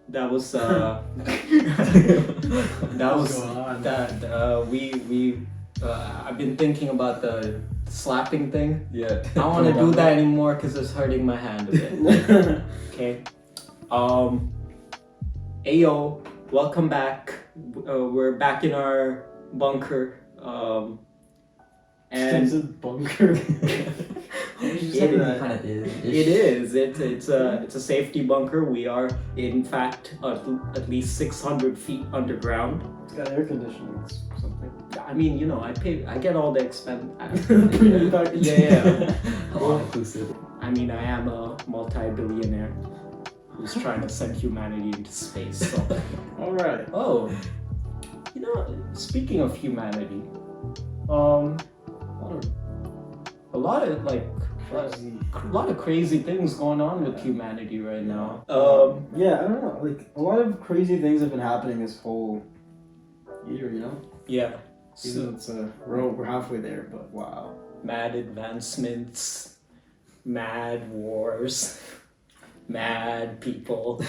that was that was that we I've been thinking about the slapping thing. Yeah. I don't want to do that anymore because it's hurting my hand a bit. Okay. Ayo, welcome back. We're back in our bunker. And It's a bunker. It kind of is. it is. It's a safety bunker. We are in fact at least 600 feet underground. It's got air conditioning or something. I mean, you know, I get all the expense. Premium package. Yeah. All inclusive. I mean, I am a multi-billionaire who's trying to send humanity into space. So. All right. Oh, you know, speaking of humanity, a lot of crazy things going on with humanity right now. Yeah, I don't know. Like a lot of crazy things have been happening this whole year. You know. Yeah. Even So, we're halfway there, but wow. mad advancements, mad wars, mad people.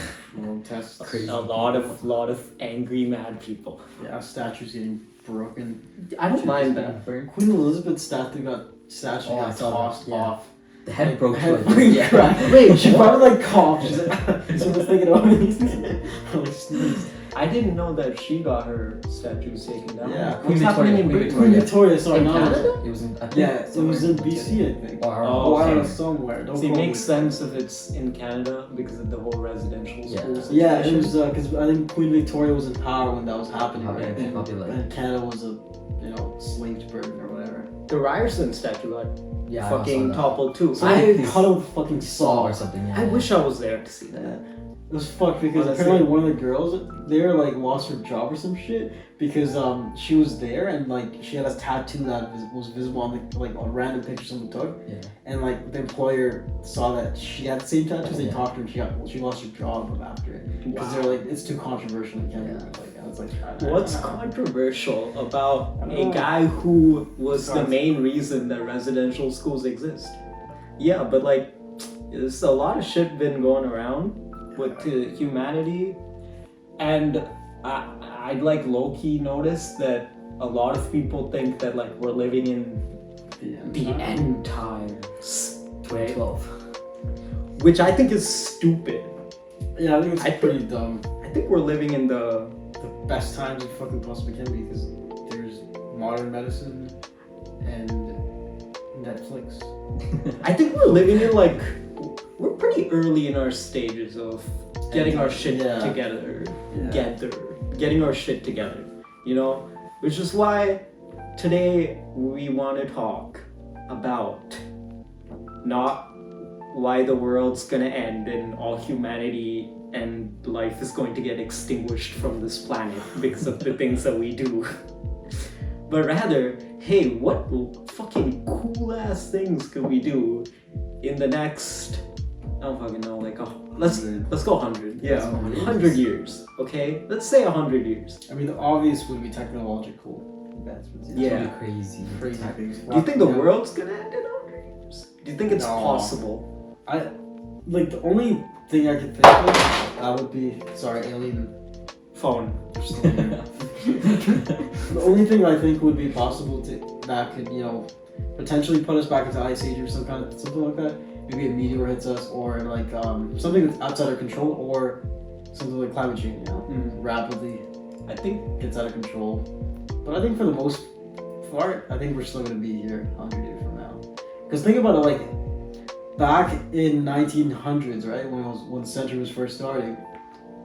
Tests. Crazy. A lot of angry mad people. Yeah, statues getting broken. I don't mind that. Queen Elizababth's statue got Oh, I got saw that, tossed yeah. off. The head Like, broke. the head too, I think. fucking Yeah. cracked. Wait, she probably like coughed. She's like, so was thinking about it. Sneezed. I didn't know that she got her statues taken down. Yeah. What's happening in Queen Britain? Queen Victoria, sorry, In no. Canada? It was in. I think Yeah, it was in somewhere BC, I think. Or Oh, I don't know, okay. somewhere. Don't See, it quote makes me. sense if it's in Canada because of the whole residential Yeah. school Yeah, it situation. was because I think Queen Victoria was in power when that was happening, Probably, right? yeah, probably like- And Canada was a slave to Britain or whatever. The Ryerson statue got Yeah, I fucking saw that. toppled too. So I they cut out the fucking Saw saw. or something. Yeah. I wish I was there to see that. Yeah. It was fucked because Honestly. apparently one of the girls there like lost her job or some shit because she was there and like she had a tattoo that was visible on the, like a random picture someone took, Yeah. and like the employer saw that she had the same tattoos. They Yeah. talked to her and she lost her job after it because they're like it's too controversial. You can't Yeah. like I was like What's controversial about a guy who was the main reason that residential schools exist? Yeah, but like, there's a lot of shit been going around with humanity, and I'd like low-key notice that a lot of people think that like we're living in the end times, right? 2012. Which I think is stupid. Yeah, I think it's I pretty dumb. I think we're living in the Best times it fucking possibly can be because there's modern medicine and Netflix. I think we're living in like we're pretty early in our stages of getting our shit Yeah. together, Yeah. getting our shit together, you know, which is why today we want to talk about not why the world's gonna end and all humanity and life is going to get extinguished from this planet because of the things that we do. But rather, hey, what fucking cool ass things could we do in the next, I don't fucking know, like let's go 100. Yeah, 100 years. Okay, let's say 100 years. I mean, the obvious would be technological advancements. Yeah. It's really crazy. Crazy things. Do you think the Yeah. world's gonna end in 100 years? Do you think it's No. possible? Like the only thing I could think of that would be alien. Phone. They're still here. The only thing I think would be possible that could potentially put us back into ice age or something like that. Maybe a meteor hits us, or like something that's outside our control, or something like climate change. Rapidly I think gets out of control. But I think for the most part, I think we're still gonna be here 100 years from now. Because think about it, like back in 1900s, right, when the century was first starting,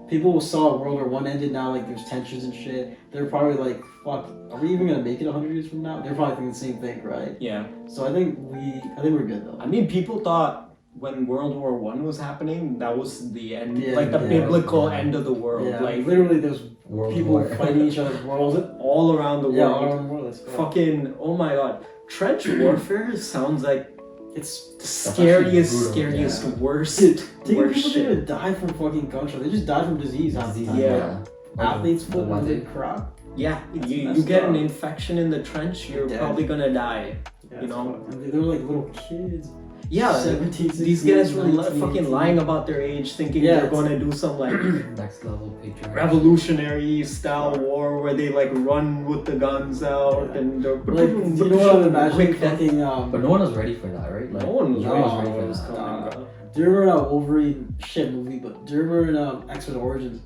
people saw World War I ended. Now like there's tensions and shit. They're probably like, "Fuck, are we even gonna make it 100 years from now?" They're probably thinking the same thing, right? yeah. So I think we're good though. I mean, people thought when World War I was happening, that was the end, Yeah, like the yeah. biblical end of the world. Yeah, Like literally, there's World people War. fighting each other's worlds. all around the Yeah, world. all around the world. That's correct. Fucking, oh my god. Trench warfare sounds like It's the scariest, brutal, worst, Dude, think of worst people shit. that die from fucking gunshot. They just die from disease. half the Disease, time. Yeah. Athletes The foot one when they day- crap. Yeah, you messed get an up. infection in the trench, you're Dead. probably gonna die. Yeah, You know? they're like little kids. Yeah, 17, these 16, guys were 19, fucking 18. lying about their age, thinking Yeah, they're it's- going to do some like Next level picture. revolutionary style war where they like run with the guns out Yeah. and they're Like, you know what I'm imagining? quick death. Fucking But no one was ready for that, right? Like, No one was no ready one for was what ready was for that. coming, bro. Do you remember that Wolverine shit movie? But do you remember in X-Men Origins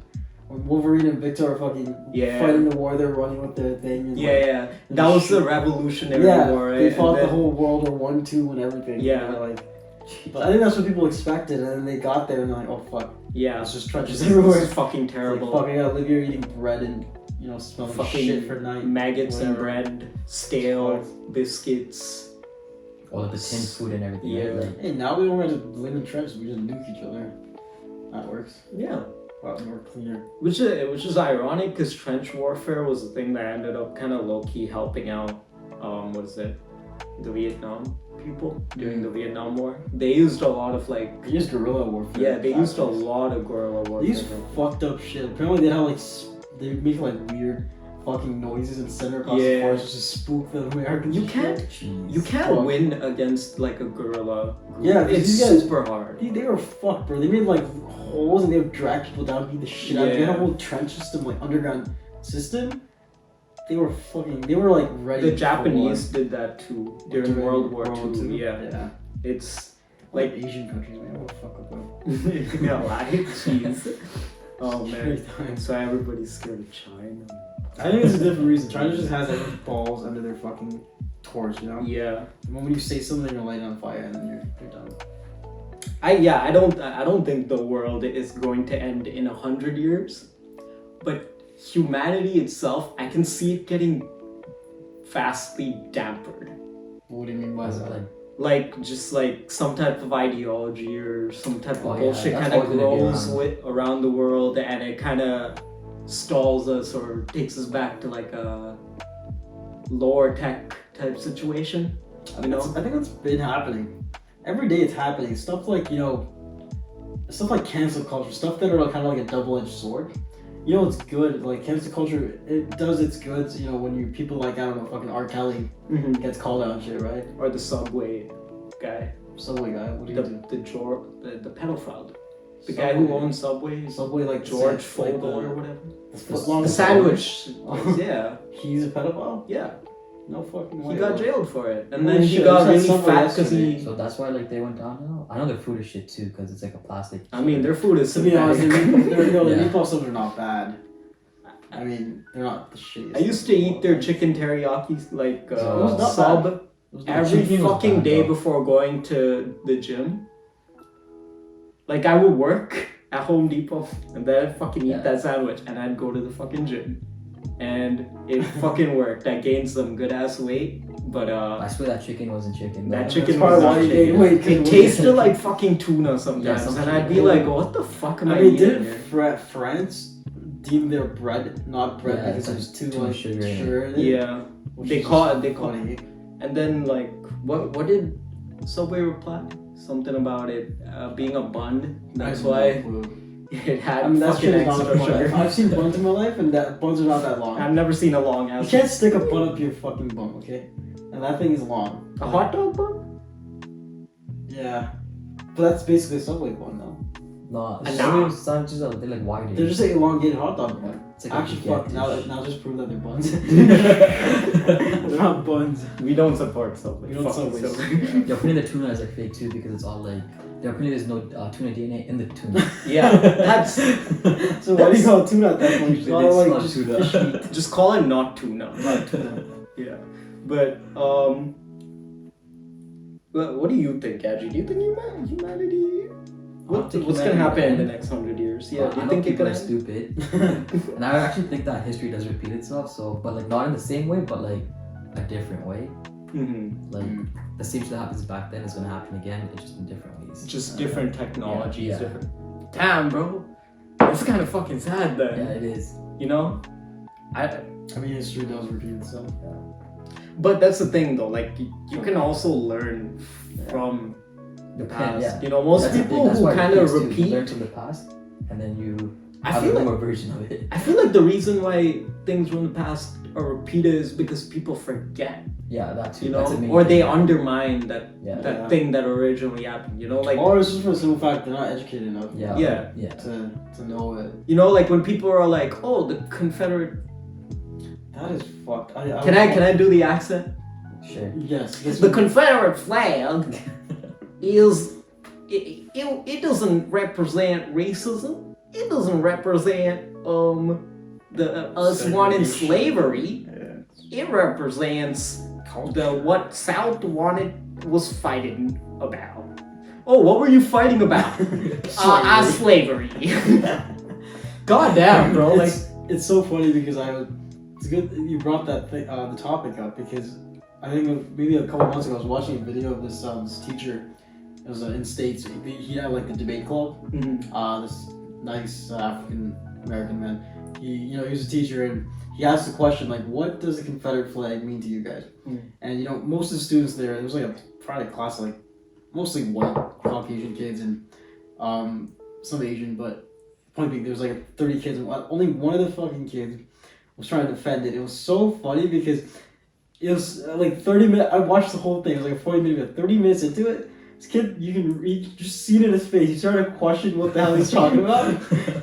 when Wolverine and Victor are fucking Yeah. fighting the war? They're running with their thing. And Yeah, yeah. That was the Revolutionary Yeah, War, right? they fought And the then- whole World War I, II, and everything. Yeah. And they're like, but I think that's what people expected, and then they got there and they're like, oh fuck, Yeah. it's just trenches This everywhere. is fucking It's like, terrible. fuck, I gotta live here eating bread and smelling Fucking shit for night. maggots and whatever. bread, stale biscuits. All of the tin food and everything. Yeah. Right? Like, Hey, now we don't have to live in trenches. We just nuke each other. That works. Yeah. A lot more cleaner. Which is ironic because trench warfare was the thing that ended up kind of low key helping out. What is it? The Vietnam people during the Vietnam War. They used a lot of like. They used guerrilla warfare. Yeah, they used a tactics. lot of guerrilla warfare. They used fucked up shit. Apparently, they had like they make like weird fucking noises and center across the Yeah. forest just to spook the Americans. You and can't. shit. jeez. You can't Fuck. win against like a guerrilla group. Yeah, 'cause it's these guys- super hard. They were fucked, bro. They made like holes and they would drag people down, beat the shit out of them. They had a Yeah. whole trench system, like underground system. They were like ready. The Japanese did that too during World War II. II. Yeah, Yeah. it's Like like Asian countries, man. What the fuck up with yeah, like jeez. Oh man, Straight time. so everybody's scared of China. I think it's a different reason. China just has like balls under their fucking torch, you know? Yeah, The moment you say something, you're lighting on fire and then you're done. I don't think the world is going to end in 100 years, but humanity itself, I can see it getting vastly dampered. What do you mean by was it that? like, Like just like some type of ideology or some type of Oh, yeah, bullshit that's kind of always gonna be grows around. around the world, and it kind of stalls us or takes us back to like a lower tech type situation. I think that's been happening. Every day it's happening. Stuff like, stuff like cancel culture, stuff that are kind of like a double-edged sword. You know, it's good. Like cancel culture, it does its goods. When you people like, I don't know, fucking R. Kelly gets called out and shit, right? Or the subway guy, Subway guy, what do you do? the pedophile, the guy who owns Subway, Subway, like George like Fogel or whatever. the footlong The sandwich, yeah, He's a pedophile? yeah. No fucking way. He got jailed for it, and Oh, then he shit, got I really saw Subway fat because yesterday. he. so that's why like they went down now. I know their food is shit too because it's like a plastic. I mean, their food is To be honest, the Yeah. meatball subs are not bad. I mean, they're not the shittiest. I used to eat their chicken teriyaki like It was not sub It was not every chicken was fucking bad, day though. before going to the gym. Like I would work at Home Depot and then I'd fucking eat Yeah. that sandwich and I'd go to the fucking gym. And it fucking worked. I gained some good ass weight, but I swear that chicken wasn't chicken. that though. chicken probably was why not you chicken. gained weight, 'cause It it tasted like fucking tuna sometimes, Yeah, and I'd be sometimes. like, "What the fuck am I, I mean, eating didn't here?" France deem their bread not bread Yeah, because it's there's like too too much sugar in it. sugar in it? Yeah, Which they is call just it. They call it. funny. And then like, what did Subway reply? Something about it being a bun. That's I have no why clue. it had I mean, that fucking shit is not extra a bun. sugar. I've seen buns in my life, and that buns are not that long. I've never seen a long You ass. can't stick a bun up your fucking bum, okay? And that thing is long. A hot dog bun? Yeah. But that's basically a Subway bun, though. No, And Subway sandwiches are they're like wider. They're just an elongated hot dog bun. It's like Actually, a fuck. Now baguette-ish. just prove that they're buns. They're not buns. We don't support Subway. We don't Fuck Subway. Subway. They're putting the tuna as like fake too because it's all like they're putting there's no tuna DNA in the tuna. Yeah, that's So why do you call it tuna at that point? Just It's call it like not just tuna. fish meat. just call it not tuna. Not tuna. Yeah, but what do you think, Gaji? Do you think humanity? What's gonna happen in the next 100 years? Yeah, do I you know think it people could are end? stupid, and I actually think that history does repeat itself. So, but like not in the same way, but like a different way. Mm-hmm. Like the same shit that happens back then is gonna happen again, it's just in different ways. Just different technologies, yeah. different. Damn, bro, it's kind of fucking sad then. Yeah, it is. You know, I mean, history does repeat itself. but that's the thing though. Like you can also learn from the past. Yeah. You know, most That's the people thing, that's who why it kind of repeats too. You repeat. learn from the past, and then you I have feel a like newer version of it. I feel like the reason why things from the past are repeated is because people forget, Yeah, that too. you That's a know, main or they thing. undermine that Yeah. thing that originally happened. You know, like Or it's just for the simple fact they're not educated enough. Yeah. To know it. you know, like when people are like, "Oh, the Confederate." That is fucked. Can I do the accent? Sure. Yes. This The Confederate flag is it doesn't represent racism. It doesn't represent the us wanting slavery. Yeah. It represents the what South was fighting about. Oh, what were you fighting about? Slavery. God damn, bro. Like, It's so funny because it's good that you brought that thing, the topic up, because I think maybe a couple months ago I was watching a video of this teacher. It was in States. He had like the debate club. This nice African American man. He was a teacher, and he asked the question like, "What does the Confederate flag mean to you guys?" And most of the students there, it was like a private class, like mostly white Caucasian kids and some Asian, but point being, there was like 30 kids, and only one of the fucking kids was trying to defend it. It was so funny because it was like 30 minutes. I watched the whole thing. It was like a 40-minute video. 30 minutes into it, this kid, you can just see it in his face. He started to question what the hell he's talking about.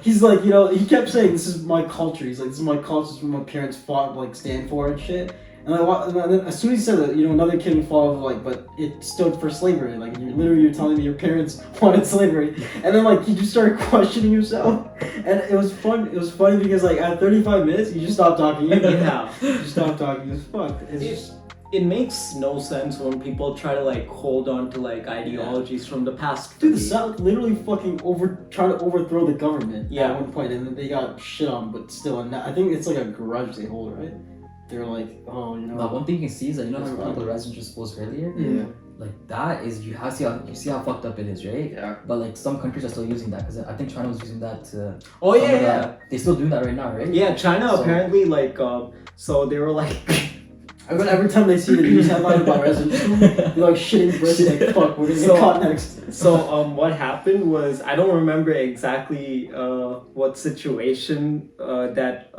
He's like, he kept saying, "This is my culture." He's like, "This is my culture. This is what my parents fought, like, stand for and shit." And then as soon as he said that, another kid would follow, like, "But it stood for slavery. Like, you're telling me your parents wanted slavery." And then, like, he just started questioning himself. And it was fun. It was funny because, like, at 35 minutes, you just stopped talking. yeah. You just stopped talking. It was fucked. It's just... It makes no sense when people try to like hold on to like ideologies from the past. Dude, the South literally fucking trying to overthrow the government Yeah. at one point, and then they got shit on, but still, and I think it's like a grudge they hold, right? They're like, oh, Now, one thing you can see is that It's how wrong. the resident just spoke earlier. Yeah. Like that is you see how fucked up it is, right? Yeah. But like some countries are still using that because I think China was using that to. Oh some yeah, of the- yeah. They still do that right now, right? Yeah, China So- apparently like so they were like Every time they see the news headline about residents, they're like shitting bricks, like, fuck, we're gonna get caught next. So what happened was I don't remember exactly what situation that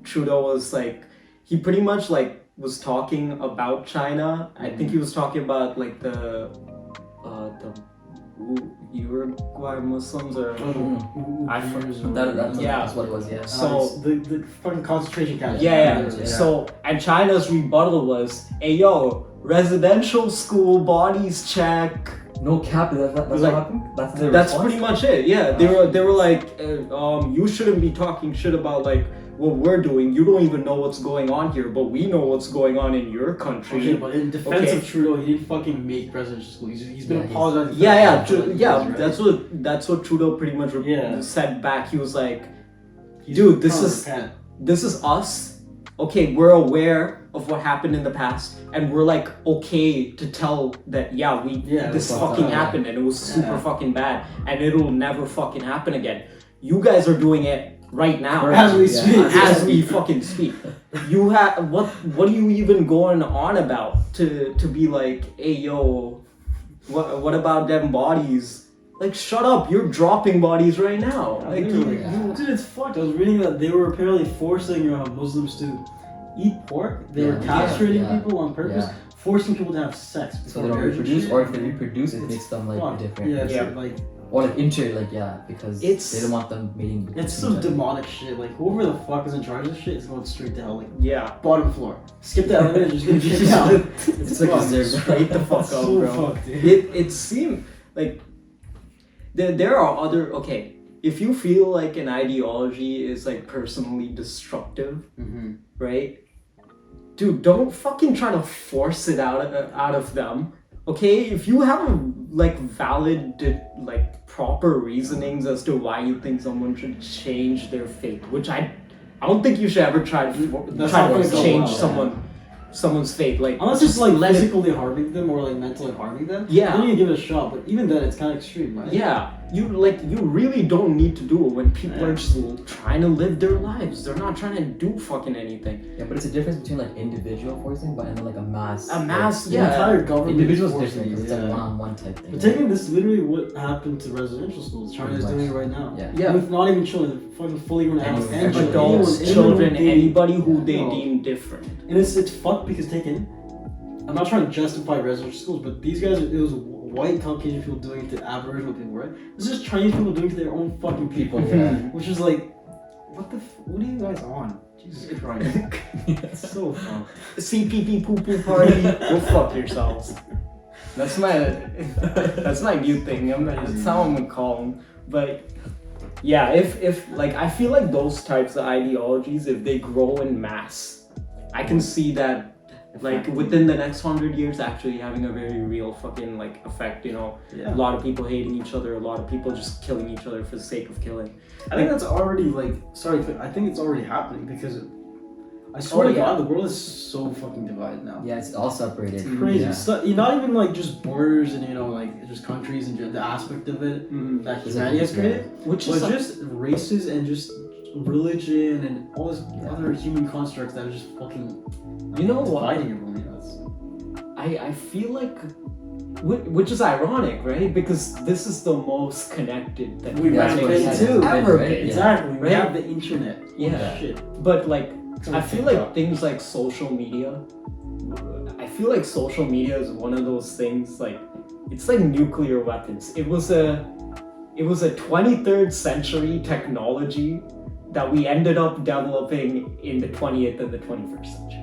Trudeau was like. He pretty much like was talking about China. I think he was talking about like the Uruguay Muslims or That's what it was. Yeah. So- the fucking concentration camps. yeah. Yeah. So and China's rebuttal was, "Hey yo, residential school bodies check." No cap. That's Like, what happened. That's their That's response? pretty much it. Yeah, they were like, you shouldn't be talking shit about like what we're doing. You don't even know what's going on here, but we know what's going on in your country. Okay, but in defense Okay. of Trudeau, he didn't fucking make presidential school. He's been Yeah, he's- apologizing. for Yeah, that for, like, yeah. years, right? That's what Trudeau pretty much Yeah. said back. He was like, He's dude, this trying to is- repent. this is us. Okay, we're aware of what happened in the past, and we're like okay to tell that this fucked fucking up. happened and it was super Yeah. fucking bad, and it'll never fucking happen again. You guys are doing it right now As we Yeah. speak. as we fucking speak. You have what are you even going on about to be like, hey yo, what about them bodies? Like, shut up! You're dropping bodies right now. Like, Literally. yeah. Dude, it's fucked. I was reading that they were apparently forcing Muslims to eat pork. They were Yeah. castrating Yeah. people on purpose, Yeah. forcing people to have sex. So before they don't marriage and reproduce, shit. or if they reproduce, it It's makes them like fucked. different. Yeah, it's Yeah. like Or like injured, like because It's- they don't want them mating. it's some demonic shit. Like whoever the fuck is in charge of this shit is going straight to hell. Like yeah. bottom floor. Skip the elevator, just get kicked out. It's like fucked. deserved. Straight the fuck up, So bro. fucked, dude. It seemed like there are other if you feel like an ideology is like personally destructive, Mm-hmm. right? Dude, don't fucking try to force it out of them. Okay, if you have like valid like proper reasonings as to why you think someone should change their faith, which I don't think you should ever try to That's not gonna go change well, someo's faith. Like Unless it's like let it- physically harming them or like mentally harming them. Yeah. Then you give it a shot, but even then it's kind of extreme, right? Yeah, you really don't need to do it when people are just trying to live their lives. They're not trying to do fucking anything. Yeah, but it's a difference between like individual forcing, but and then like a mass. Like, The entire government. Individuals forcing different because you, it's like one-on-one type thing. But taking this, literally what happened to residential schools. China is doing it right now. Yeah. With not even children, fucking fully grown adults, and Adults, anyone children, who they- anybody who they No. deem different. And it's fucked because I'm not trying to justify residential schools, but these guys, it was white Caucasian people doing it to Aboriginal people, right? This is Chinese people doing it to their own fucking people, which is like, what are you guys on? Jesus Christ. It's so fun. CPP poo poo party. Go fuck yourselves. That's my new thing. That's how I'm gonna call them. But yeah, if like I feel like those types of ideologies, if they grow in mass, I can see that like within the next 100 years actually having a very real fucking like effect. You know, a lot of people hating each other, a lot of people just killing each other for the sake of killing. I think that's already I think it's already happening because I swear to God, the world is so fucking divided now. Yeah, it's all separated. It's crazy. Yeah. You're not even like just borders and like just countries and the aspect of it that humanity has created, which but is just races and just religion and all this other human constructs that are just fucking dividing everyone. I feel like, which is ironic, right? Because this is the most connected that humanity has ever been. Exactly. Right? We have the internet. Yeah. Shit. But like, I feel like things like social media. I feel like social media is one of those things like it's like nuclear weapons. It was a 23rd century technology that we ended up developing in the 20th and the 21st century.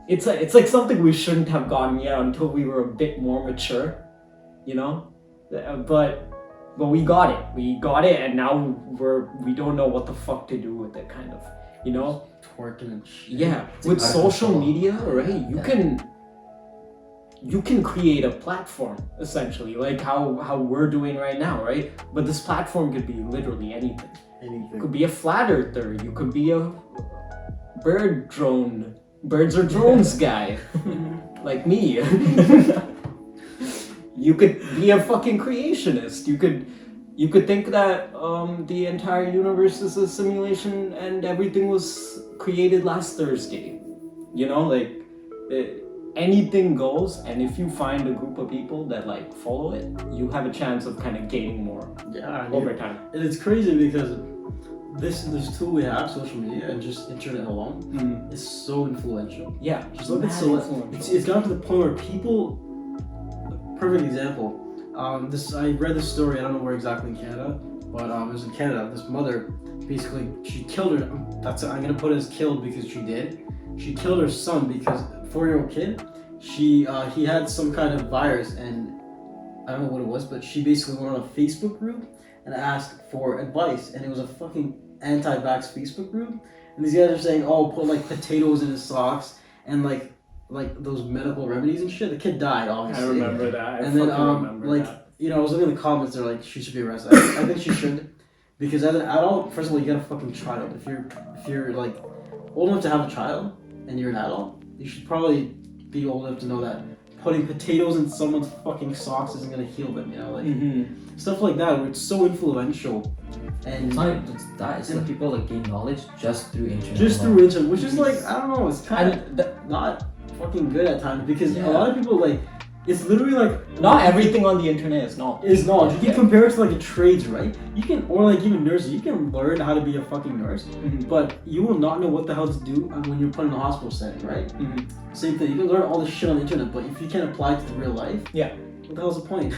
It's like something we shouldn't have gotten yet until we were a bit more mature, you know? But we got it. We got it, and now we don't know what the fuck to do with it, kind of, you know? Twerking and shit. Yeah, with social media, right? You can create a platform essentially, like how we're doing right now, right? But this platform could be literally anything. You could be a flat earther. You could be a birds or drones guy, like me. You could be a fucking creationist. You could think that the entire universe is a simulation and everything was created last Thursday. You know, like anything goes. And if you find a group of people that like follow it, you have a chance of kind of gaining more over time. And it's crazy because this tool we have, social media and just internet alone, is so influential. Yeah, just look at it's gotten to the point where people. Perfect example. I read this story. I don't know where exactly in Canada, but it was in Canada. This mother, basically, she killed her. I'm gonna put it as killed because she did. She killed her son because 4-year-old kid. He had some kind of virus, and I don't know what it was, but she basically went on a Facebook group and asked for advice, and it was a fucking anti-vax Facebook group. And these guys are saying, "Oh, put like potatoes in his socks and like those medical remedies and shit." The kid died, obviously. I remember that. And then I was looking in the comments. They're like, she should be arrested. I think she should, because as an adult, first of all, you got a fucking child. If you're like old enough to have a child and you're an adult, you should probably be old enough to know that putting potatoes in someone's fucking socks isn't gonna heal them. You know, like stuff like that. Where it's so influential. And it's not just that. It's like people like gain knowledge just through internet. Just through internet, which is like, I don't know. It's kind of not fucking good at times because a lot of people like. It's literally like not everything on the internet is knowledge. You can compare it to like a trades, right? You can, or like even nursing. You can learn how to be a fucking nurse, but you will not know what the hell to do when you're put in a hospital setting, right? Same thing. You can learn all this shit on the internet, but if you can't apply it to real life, what the hell's the point?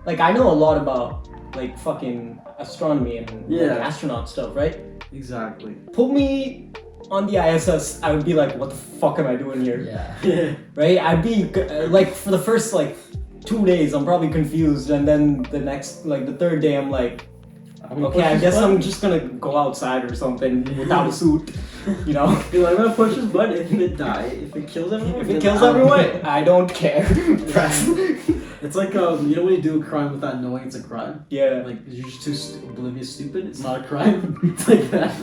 Like I know a lot about like fucking astronomy and like, astronaut stuff, right? Exactly. Put me on the ISS, I would be like, what the fuck am I doing here? Yeah. Right? I'd be like, for the first like 2 days, I'm probably confused, and then the next, like the third day, I'm like, okay, I guess I'm just gonna go outside or something without a suit. You know, You're like, I'm gonna push this button and it die. If it kills everyone, if it then kills I'm- everyone, I don't care. Press. It's like you know when you do a crime without knowing it's a crime. Yeah. Like you're just too oblivious, stupid. It's not a crime. It's like that.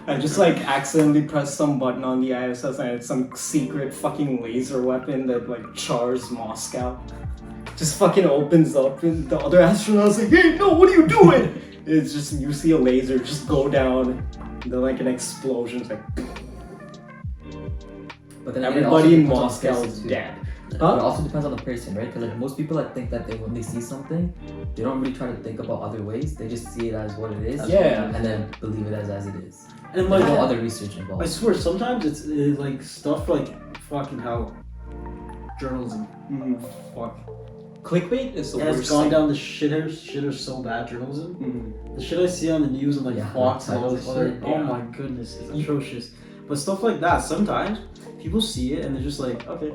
I just like accidentally pressed some button on the ISS and it's some secret fucking laser weapon that like chars Moscow. Just fucking opens up and the other astronaut's like, hey, no, what are you doing? It's just, you see a laser just go down, and then like an explosion, it's like, But then everybody in it also Moscow depends on the is person, too. dead. But Huh? it also depends on the person, right? Because like most people, I think that when they see something, they don't really try to think about other ways. They just see it as what it is, Yeah. and then believe it as it is. And There's like no other research I involved. swear, sometimes it's like stuff like fucking how journalism. Fuck. Clickbait is the It has worst gone thing. down the shitter so bad journalism. Mhm. The shit I see on the news and like Yeah, Fox and all that this type of other. shit, Oh yeah. my goodness, it's atrocious. But stuff like that, sometimes people see it and they're just like, okay,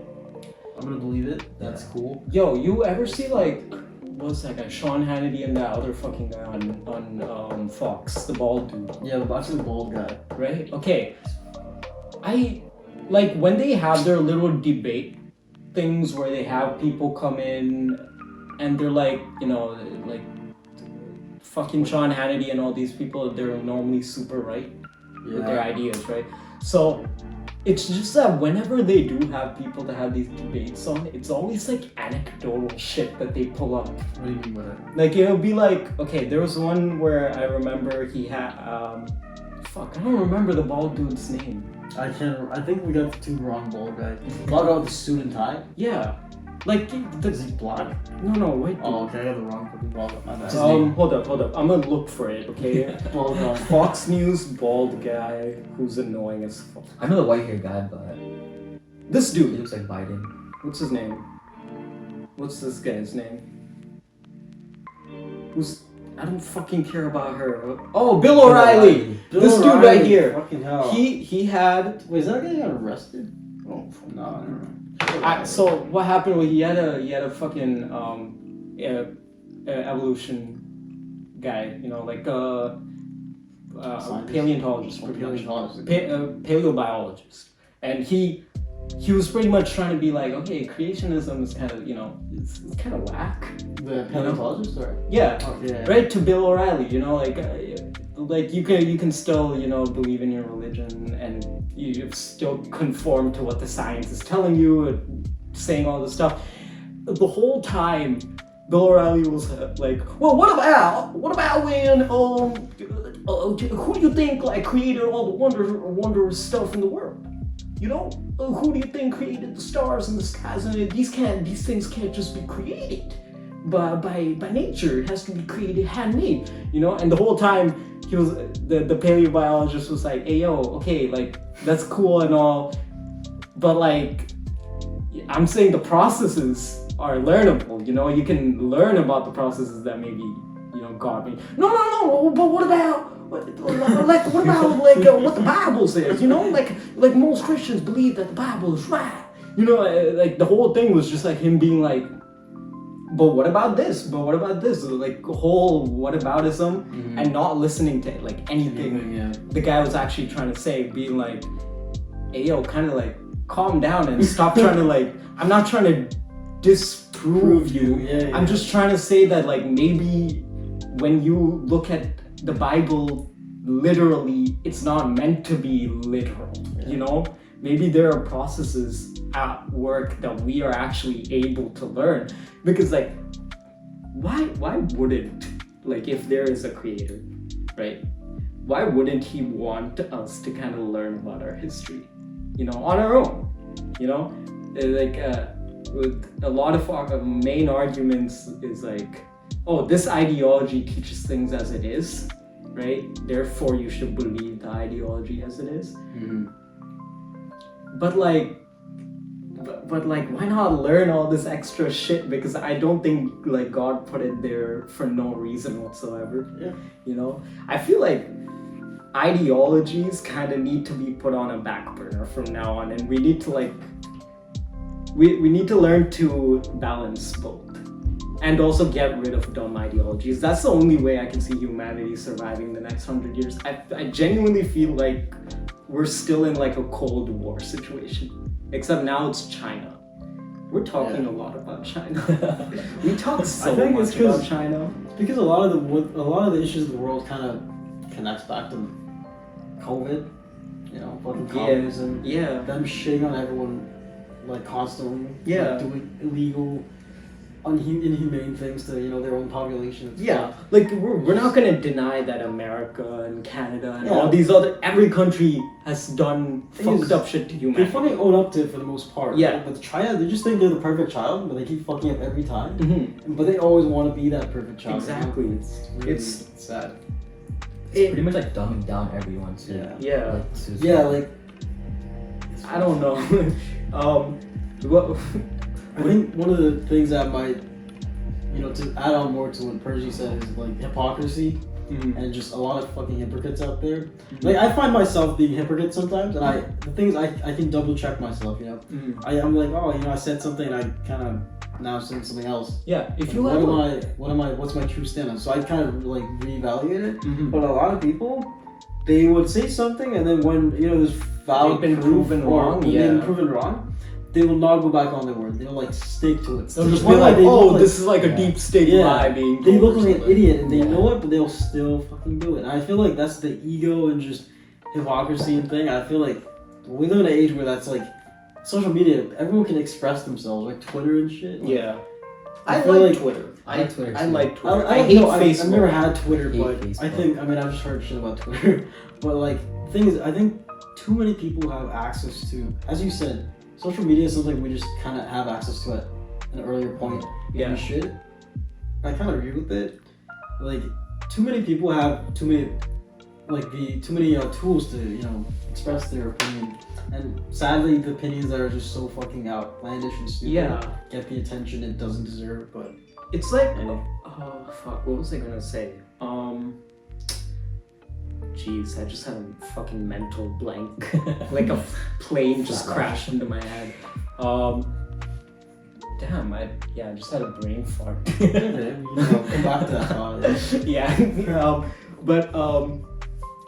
I'm gonna believe it. That's Yeah. cool. Yo, you ever see like, what's that guy, Sean Hannity and that other fucking guy on Fox, the bald dude? Yeah, but actually the bald guy. Right? Okay. I like when they have their little debate things where they have people come in and they're like, you know, like fucking Sean Hannity and all these people, they're normally super right with their ideas, right? So it's just that whenever they do have people to have these debates on, it's always like anecdotal shit that they pull up. What do you mean by that? Like it'll be like, okay, there was one where I remember he had, fuck, I don't remember the bald dude's name. I can't. I think we got the two wrong bald guys. Bald guy with the suit and tie. Yeah, like Is he black? no, wait. Oh, okay, I got the wrong fucking bald guy. My bad. Hold up. I'm gonna look for it, okay? Bald guy. Fox News bald guy who's annoying as fuck. I know the white hair guy, but This he dude, looks like Biden. what's his name? What's this guy's name? Who's, I don't fucking care about her. Oh, Bill O'Reilly! Bill This dude O'Reilly, right here. Fucking hell. He had, Wait, is that guy got arrested? Oh, no. so what happened was he had a fucking evolution guy, you know, like Scientist? paleontologist, Oh, pretty much. paleontologist. Paleobiologist, and he was pretty much trying to be like, okay, creationism is kind of, you know, it's kind of whack. The paleontologist, or? Yeah, Oh, yeah. right, to Bill O'Reilly, you know, like you can still, you know, believe in your religion and you still conform to what the science is telling you and saying all this stuff. The whole time Bill O'Reilly was like, well, what about when who do you think like created all the wondrous stuff in the world? You know, who do you think created the stars and the skies? And these things can't just be created by nature. It has to be created handmade. You know, and the whole time he was the paleobiologist was like, hey yo, okay, like that's cool and all, but like I'm saying the processes are learnable. You know, you can learn about the processes that maybe, you know, God made. No, but what about what the Bible says? You know, like most Christians believe that the Bible is right. You know, like the whole thing was just like him being like, but what about this? But what about this? Like whole whataboutism and not listening to like anything Yeah. the guy was actually trying to say, being like, hey yo, kind of like calm down and stop trying to like, I'm not trying to disprove you. Yeah. I'm just trying to say that like maybe when you look at the Bible literally, it's not meant to be literal, you know? Maybe there are processes at work that we are actually able to learn. Because like, why wouldn't, like if there is a creator, right? Why wouldn't he want us to kind of learn about our history, you know, on our own, you know? Like with a lot of our main arguments is like, oh, this ideology teaches things as it is, right? Therefore you should believe the ideology as it is. But like, why not learn all this extra shit? Because I don't think like God put it there for no reason whatsoever. Yeah. You know, I feel like ideologies kind of need to be put on a back burner from now on, and we need to like, we need to learn to balance both, and also get rid of dumb ideologies. That's the only way I can see humanity surviving the next 100 years. I genuinely feel like we're still in like a Cold War situation. Except now it's China. We're talking a lot about China. We talk so think it's much 'cause- about China. Because a lot of the issues of the world kind of connects back to COVID. You know, fucking communism. Yeah. Them shitting on everyone like constantly. Yeah. Like, doing illegal, inhumane things to their own population. It's Yeah, like we're not gonna deny that America and Canada and Yeah. all these every country has done Thing fucked is, up shit to They humanity. fucking own up to it for the most part. Yeah. Right? But China, they just think they're the perfect child, but they keep fucking up every time. Mhm. But they always want to be that perfect child. Exactly. It's really It's- sad. It's pretty much like dumbing down everyone too. Yeah. Yeah, Like, to- Yeah, like I don't know. What? I think one of the things that might, to add on more to what Pergy said is like hypocrisy Mhm. and just a lot of fucking hypocrites out there. Like I find myself being a hypocrite sometimes, and the thing is I can double check myself. Mhm. I'm like, oh, I said something, and I kind of now saying something else. Yeah, if you Like, have what's my true stand on? So I kind of like reevaluate it. Mhm. But a lot of people, they would say something, and then when there's valid They've been proof proven or wrong, when yeah. they've been proven wrong, they will not go back on their word. They'll like stick to it. they'll just One be lie, like, they oh, look this is like a Yeah. deep state Yeah. lie being They told look or like an something. idiot, and they Yeah. know it, but they'll still fucking do it. And I feel like that's the ego and just hypocrisy and thing. I feel like we live in an age where that's like social media. Everyone can express themselves, like Twitter and shit. Like, Yeah, I I feel like like- Twitter. I like Twitter I too. like Twitter. I don't hate know, Facebook. I've never had Twitter, Hate but Facebook. I mean, I've just heard shit about Twitter. But like, the thing is, I think too many people have access to, as you said, social media is something we just kind of have access to at an earlier point. Yeah. We should. I kind of agree with it. Like, too many people have too many tools to express their opinion, and sadly, the opinions that are just so fucking outlandish and stupid Yeah, get the attention it doesn't deserve. But it's like, anyway. oh fuck, what was I gonna say? Jeez, I just had a fucking mental blank. Like a plane just crashed into my head. Damn, I just had a brain fart. Okay, come back to that thought. Yeah,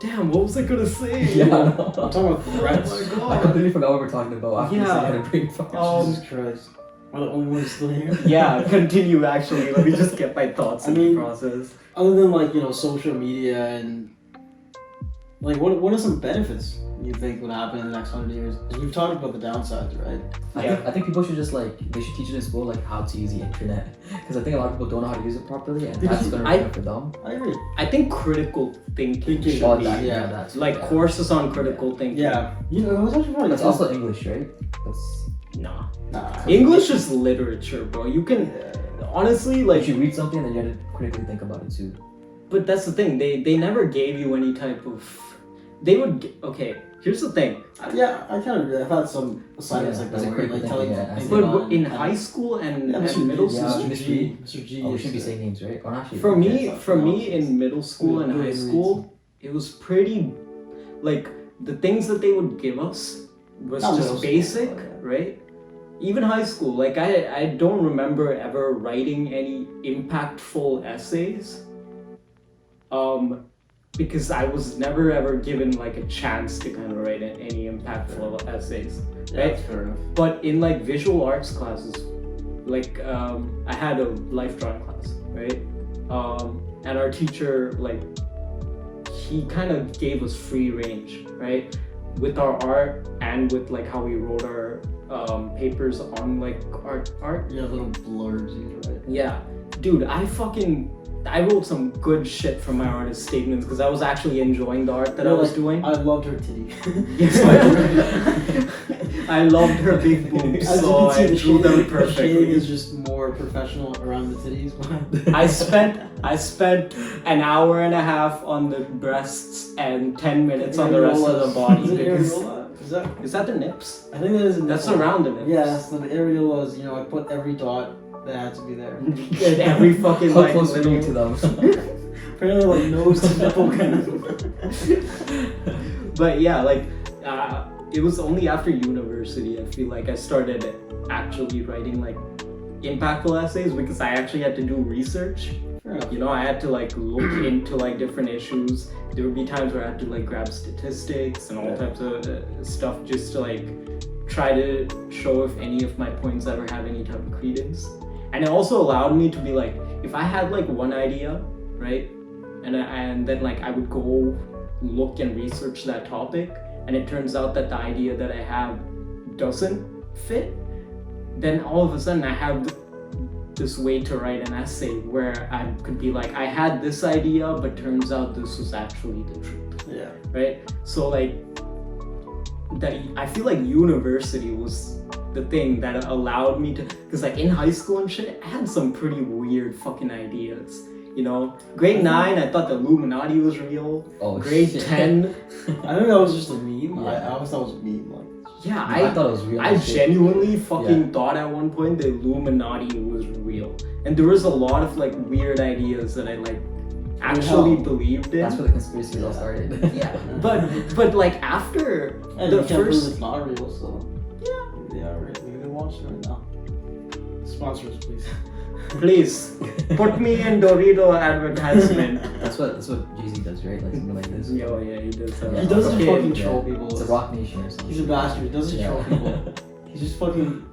damn, what was I gonna say? Yeah, I know. I'm talking about threats. Oh my I god. completely forgot what we're talking about after you Yeah. said you had a brain fart. Jesus Christ. Am I the only one who's still here? Yeah, continue actually. Let me just get my thoughts I in the mean- process. Other than social media and like what are some benefits you think would happen in the next 100 years? 'Cause we've talked about the downsides, right? I think people should just they should teach it in school how to use the internet, because I think a lot of people don't know how to use it properly, and that's gonna ruin it for them. I agree. I think critical thinking Thinking. should Oh, be that- that's like yeah. courses on critical thinking. Yeah. It was actually funny. That's also English, right? That's Nah. Nah. English is literature, bro. You can honestly like like, you read something and then you have to critically think about it too. but that's the thing. They never gave you any type of. They would. Okay, here's the thing. Yeah, I kind of agree. I've had some assignments Yeah, like there's that a where critical like telling thinking, yeah. think But about in and- high school and, Yeah, and Mr. middle G, yeah, school, Mr. G, Mr. G. Oh, we used shouldn't be to- saying names, right? Or actually, for me, Yeah, for me yeah. in middle school and Yeah, high yeah, school, it was pretty, like the things that they would give us was Not middle just school, basic, but yeah. right? Even high school, like I don't remember ever writing any impactful essays. Because I was never ever given like a chance to kind of write any impactful essays. Yeah, Right? that's fair enough. But in like visual arts classes, like I had a life drawing class, right? And our teacher, like, he kind of gave us free range, right? With our art and with like how we wrote our papers on like art. Yeah, little blurbs, right? Yeah, dude, I wrote some good shit from my artist statements because I was actually enjoying the art that I was doing. I loved her titty. Yes, I loved her big boobs, As so you I can see, drew them the shading perfectly. is just more professional around the titties. But I spent an hour and a half on the breasts and 10 minutes on the rest of the body. Is it because- areola? Is that the nips? I think that is. That's nipple. around the nips. Yeah, so the areolas. I put every dot that had to be there. And every fucking how like close were you to little. them? Apparently, like nose to nipple kind of. But yeah, like it was only after university I feel like I started actually writing like impactful essays because I actually had to do research. Fair enough. You know, I had to like look into like different issues. There would be times where I had to like grab statistics and all Yeah. types of stuff just to like try to show if any of my points ever have any type of credence. And it also allowed me to be like, if I had like one idea, right, and then like I would go look and research that topic, and it turns out that the idea that I have doesn't fit, then all of a sudden I have this way to write an essay where I could be like, I had this idea, but turns out this was actually the truth, Yeah. right? So like, that I feel like university was the thing that allowed me to, because like in high school and shit, I had some pretty weird fucking ideas. You know, grade 9, I thought the Illuminati was real. Oh, Grade shit. 10, I think that was just a meme. Yeah. I always thought it was a meme. Like, yeah, I thought it was real. I as shit. genuinely fucking thought at one point the Illuminati was real. And there was a lot of like weird ideas that I like actually believed in. That's where the conspiracies all started. Yeah, but like after and the you can't prove first, it's not real, so yeah, they are real. We can watch it right now. Sponsors, please. please put me in Dorito advertisement. That's what Jay-Z does, right? Like something like this. Yo, yeah, he does. Yeah. He doesn't Okay. fucking troll people. It's a Rock Nation or something. He's a bastard. He doesn't troll people. He's just fucking.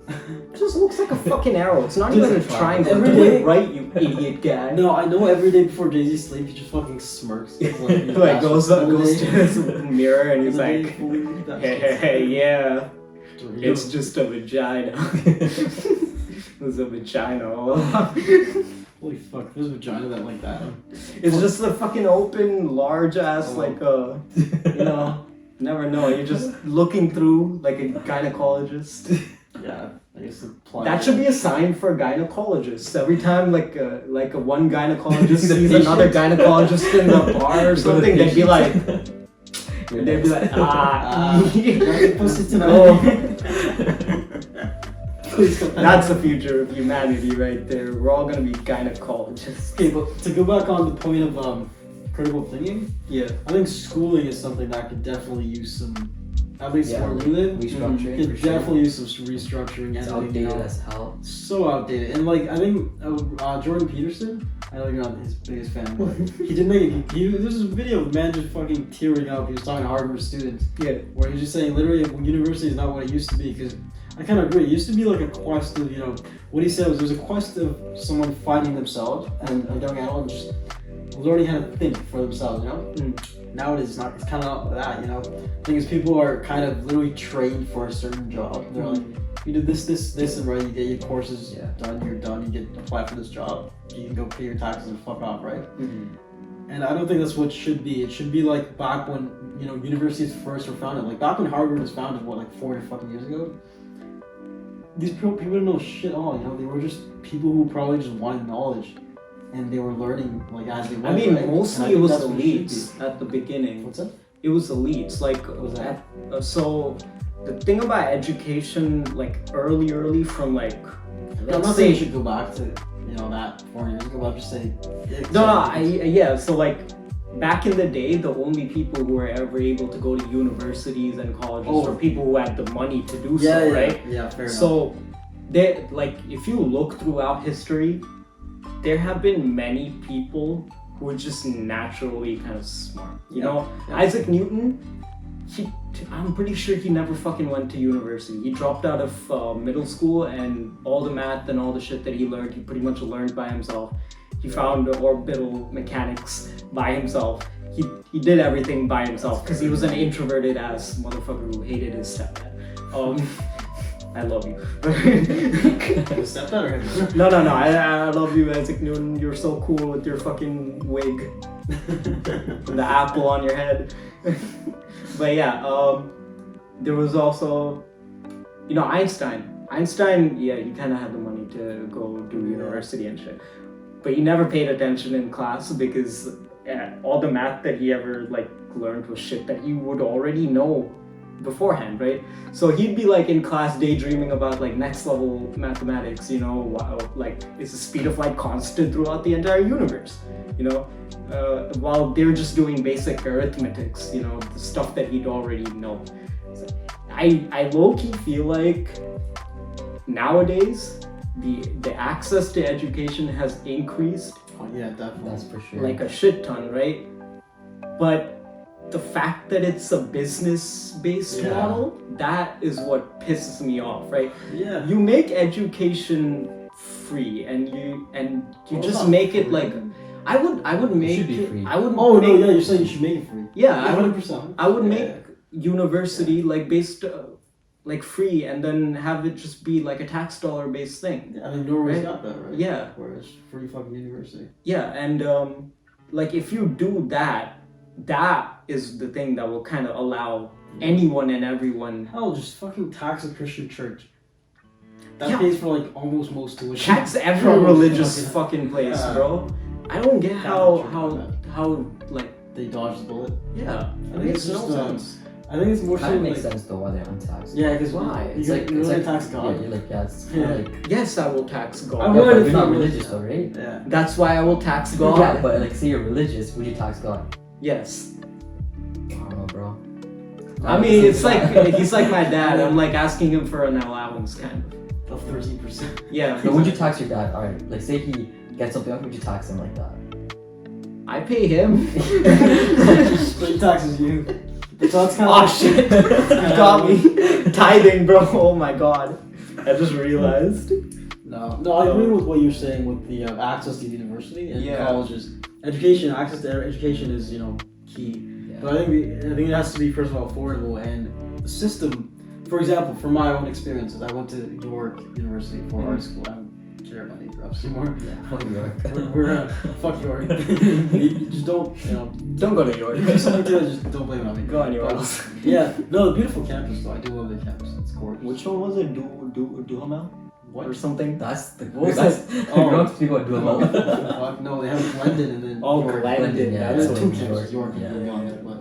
It just looks like a fucking arrow. It's not Dude, even a it's a triangle. triangle. Do Every it right, you idiot guy. No, I know every day before Jay-Z sleep, he just fucking smirks. He's he's a Like goes bastard. to his mirror and he's The day like, fully bastard. hey, yeah, Dorito. it's just a vagina. It's a vagina. Holy fuck, there's a vagina that like that. It's just a fucking open, large ass, Oh. like you know, never know. You're just looking through like a gynecologist. Yeah, I guess the plot. That should be a sign for gynecologists. Every time like a one gynecologist The sees patient. another gynecologist in the bar or something, they'd be like, You're they'd be next. like, ah. Get pussy tonight. Oh. Please don't. That's the future of humanity right there. We're all gonna be gynecologists. Okay, but to go back on the point of critical thinking, Yeah. I think schooling is something that could definitely use some, at least Yeah, where we live, restructuring. could for sure. definitely use some restructuring. It's and like, outdated you know, as hell. so outdated. And like I think Jordan Peterson, I know you're not his biggest fan, but he did make it. There's a video of a man just fucking tearing up. He was talking to Harvard students, Yeah. where he's just saying literally university is not what it used to be, because I kind of agree. It used to be like a quest of, you know, what he said was there's a quest of someone finding themselves and a young adult and just learning how to think for themselves, you know? Nowadays it's not, it's kind of not that, you know? The thing is, people are kind of literally trained for a certain job. They're like, you do this, and right, you get your courses done, you're done, you get apply for this job, you can go pay your taxes and fuck off, right? And I don't think that's what it should be. It should be like back when, you know, universities first were founded. Like back when Harvard was founded, what, like 40 fucking years ago? These people didn't know shit all, you know? They were just people who probably just wanted knowledge. And they were learning, like, as they went. I mean, right? And I mostly think it was that's what should elites at the beginning. What's that? It was elites. Like, What was that? so the thing about education, like early from like, I'm let's not saying you say, should go back to, you know, that 40 years ago, but I'm just saying. yeah. So like, back in the day, the only people who were ever able to go to universities and colleges were people who had the money to do so, right? Yeah, fair enough. So, they like, if you look throughout history, there have been many people who are just naturally kind of smart. You know, Isaac Newton, I'm pretty sure he never fucking went to university. He dropped out of middle school, and all the math and all the shit that he learned, he pretty much learned by himself. He found the orbital mechanics by himself. He did everything by himself because he was an introverted ass motherfucker who hated his stepdad. I love you. Stepdad or him? No, I love you, Isaac Newton. You're so cool with your fucking wig. And the apple on your head. But yeah, there was also, you know, Einstein. Einstein, yeah, he kind of had the money to go do university and shit. But he never paid attention in class because all the math that he ever like learned was shit that he would already know beforehand, right? So he'd be like in class daydreaming about like next level mathematics, you know, like is the speed of light constant throughout the entire universe, you know, while they're just doing basic arithmetics, you know, the stuff that he'd already know. So I low-key feel like nowadays the access to education has increased Oh, yeah, definitely. That's for sure. like a shit ton, right? But the fact that it's a business-based Yeah. model, that is what pisses me off, right? Yeah. You make education free, and you Well, just not make it free. like I would make should be it. free. I would. Oh no, make, yeah, you're saying you should make it free. Yeah, I would. 100%. I would make Yeah. university like based like free, and then have it just be like a tax dollar based thing. Yeah, I mean, Norway's Right? got that, right? Yeah. Where it's free fucking university. Yeah, and like if you do that, that is the thing that will kind of allow anyone and everyone. Hell, just fucking tax a Christian church. That Yeah. pays for like almost most tuition. Tax every Almost religious fucking place, Yeah. bro. I don't get Catholic how church, how like They dodged the bullet. yeah. I think it's makes just, no sense. I think it's more Kind so of makes like, sense though why they're untaxed. yeah, because Why? You, It's you, like you it's really like tax Yeah, God. you're like it's Yeah. like Yes, I will tax God. I yeah, would but if you're not you- religious though, right? Yeah. That's why I will tax God. Yeah, but like say you're religious, would you tax God? Yes. I don't know, bro. I mean, it's like he's like my dad. I'm like asking him for an allowance, kind of. Of 13%. Yeah. But would you tax your dad? Alright, like say he gets something up, would you tax him like that? I pay him. So he taxes you. So that's kind of Oh shit! You got me. Tithing, bro. Oh my god. I just realized. No, I agree with what you're saying with the access to university and Yeah. colleges. Education, access to education is, key. Yeah. But I think it has to be, first of all, affordable, and the system. For example, from my own experiences, I went to York University for art school. I don't care about any drops anymore. Yeah, fuck York. We're fuck York. You just don't, Don't go to York. if you do something to it, just don't blame it on me. Go on But, yours. yeah, no, the beautiful campus though. I do love the campus. It's gorgeous. Which one was it? Duhamel? What? Or something? That's the What was that's that? you don't speak about doing Oh, well. fuck, no, they have Glendon and then Oh, York. Glendon. yeah, That's There's what two it is. campuses, York and Yeah, Glendon, yeah. but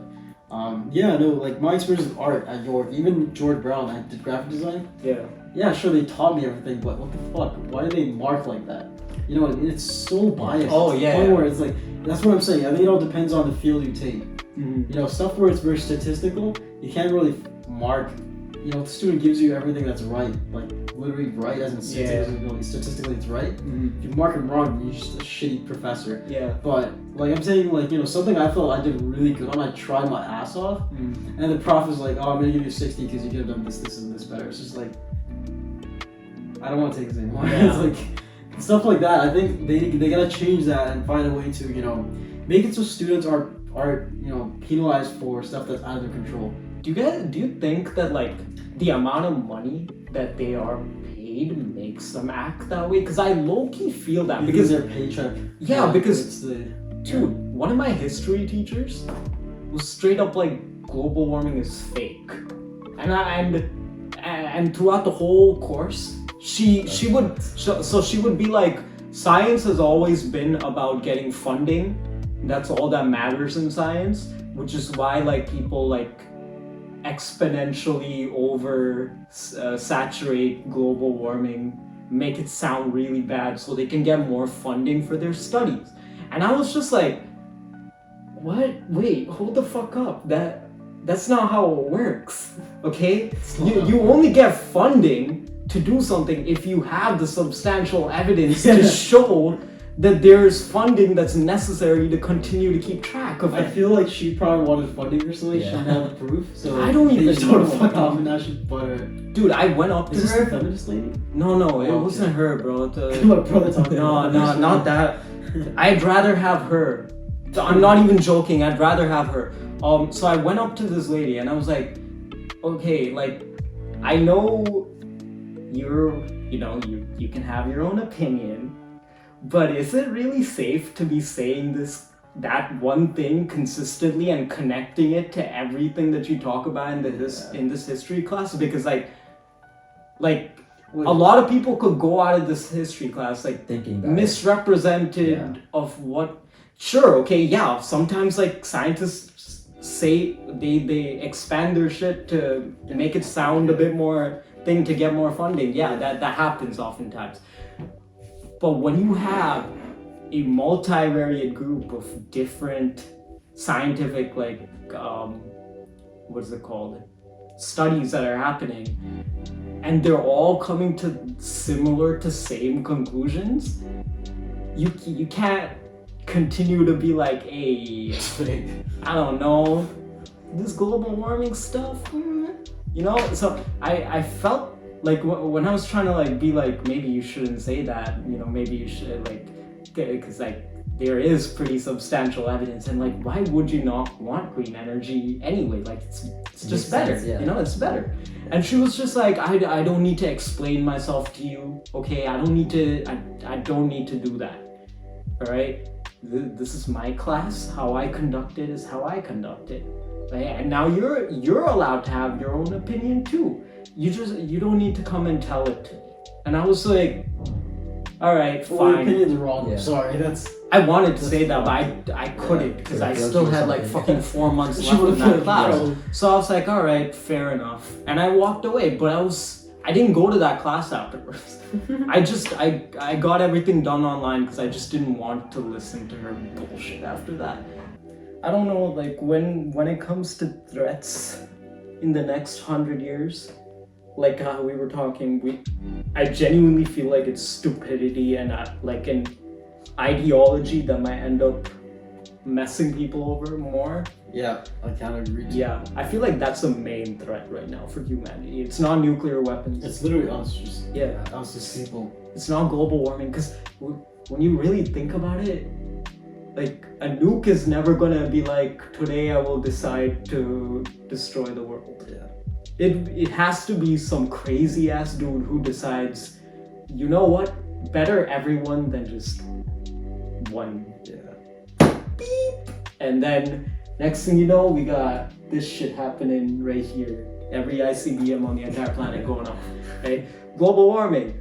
yeah, no, like my experience with art at York, even George Brown, I did graphic design. Yeah. Yeah, sure, they taught me everything, but what the fuck? Why do they mark like that? You know, it's so biased. Oh, to the yeah, point yeah. where it's like, that's what I'm saying. I think it all depends on the field you take. Mm-hmm. You know, stuff where it's very statistical, you can't really mark. You know, if the student gives you everything that's right, like literally right, as in statistically it's right. If you mark them wrong, you're just a shitty professor. Yeah. But like I'm saying, like something I felt I did really good on. I tried my ass off, and the prof is like, "Oh, I'm gonna give you 60 because you could have done this, this, and this better." It's just like, I don't want to take this anymore. Yeah. It's like stuff like that. I think they gotta change that and find a way to make it so students are penalized for stuff that's out of their control. Do you think that like the amount of money that they are paid makes them act that way? Because I low-key feel that Because because their paycheck. Yeah, because- it's the dude, one of my history teachers was straight up like global warming is fake, and throughout the whole course, she would be like, science has always been about getting funding. That's all that matters in science, which is why like people like exponentially over saturate global warming, make it sound really bad so they can get more funding for their studies. And I was just like, what? Wait, hold the fuck up. That's not how it works. Okay? You only get funding to do something if you have the substantial evidence to show that there's funding that's necessary to continue to keep track of I it. feel like she probably wanted funding or something. She Yeah. didn't have the proof, so I don't they even just told her know. fuck off, and now she's butter. Dude, I went up to Is this her. the feminist lady? No, it Okay. wasn't her, bro. My brother told me. No, not that. I'd rather have her. I'm not even joking. I'd rather have her. So I went up to this lady and I was like, okay, like, I know you can have your own opinion, but is it really safe to be saying that one thing consistently and connecting it to everything that you talk about in this history class? Because like a lot of people could go out of this history class like Thinking that misrepresented Yeah. of what. Sure, okay, yeah, sometimes like scientists say they expand their shit to make it sound a bit more thing to get more funding. Yeah, that happens oftentimes. But when you have a multivariate group of different scientific what's it called, studies that are happening, and they're all coming to similar to same conclusions, you can't continue to be like, hey, I don't know, this global warming stuff, you know? So I felt like when I was trying to like be like, maybe you shouldn't say that, you know, maybe you should like, because like there is pretty substantial evidence, and like why would you not want green energy anyway? Like it's just better, sense, yeah. you know, it's better. And she was just like, I don't need to explain myself to you, okay? I don't need to do that, all right? This is my class. How I conduct it is how I conduct it, right? And now you're allowed to have your own opinion too. You don't need to come and tell it to me. And I was like, all right, Well, your fine. opinion's wrong. Yeah. Sorry, that's. I wanted to say that, but I couldn't because Yeah, I feel still like had like something. fucking 4 months She left in would've that felt class. bad. So I was like, all right, fair enough. And I walked away, but I didn't go to that class afterwards. I got everything done online because I just didn't want to listen to her bullshit after that. I don't know, like when it comes to threats in the next 100 years, like how we were talking, I genuinely feel like it's stupidity and like an ideology that might end up messing people over more. Yeah, I kind of agree. Yeah, I feel like that's the main threat right now for humanity. It's not nuclear weapons. It's literally us, just Yeah, us as people. it's not global warming, because when you really think about it, like a nuke is never gonna be like, today I will decide to destroy the world. Yeah. It has to be some crazy ass dude who decides, you know what, better everyone than just one. Yeah. And then next thing you know, we got this shit happening right here. Every ICBM on the entire planet going off, right? Global warming.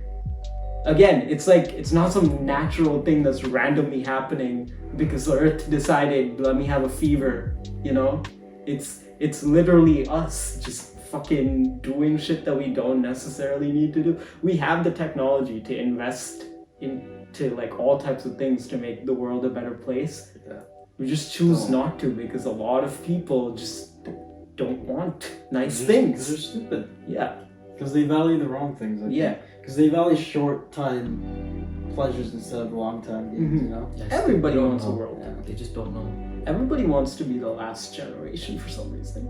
Again, it's like, it's not some natural thing that's randomly happening because the Earth decided, let me have a fever, you know? It's literally us just fucking doing shit that we don't necessarily need to do. We have the technology to invest into like all types of things to make the world a better place. Yeah. We just choose not to because a lot of people just don't want nice Because things. they're stupid. Yeah, Because they value the wrong things. yeah. Because they value short time pleasures instead of long time gains. Mhm. You know. Yeah, Everybody they don't wants a know. world. Yeah. They just don't know. Everybody wants to be the last generation for some reason.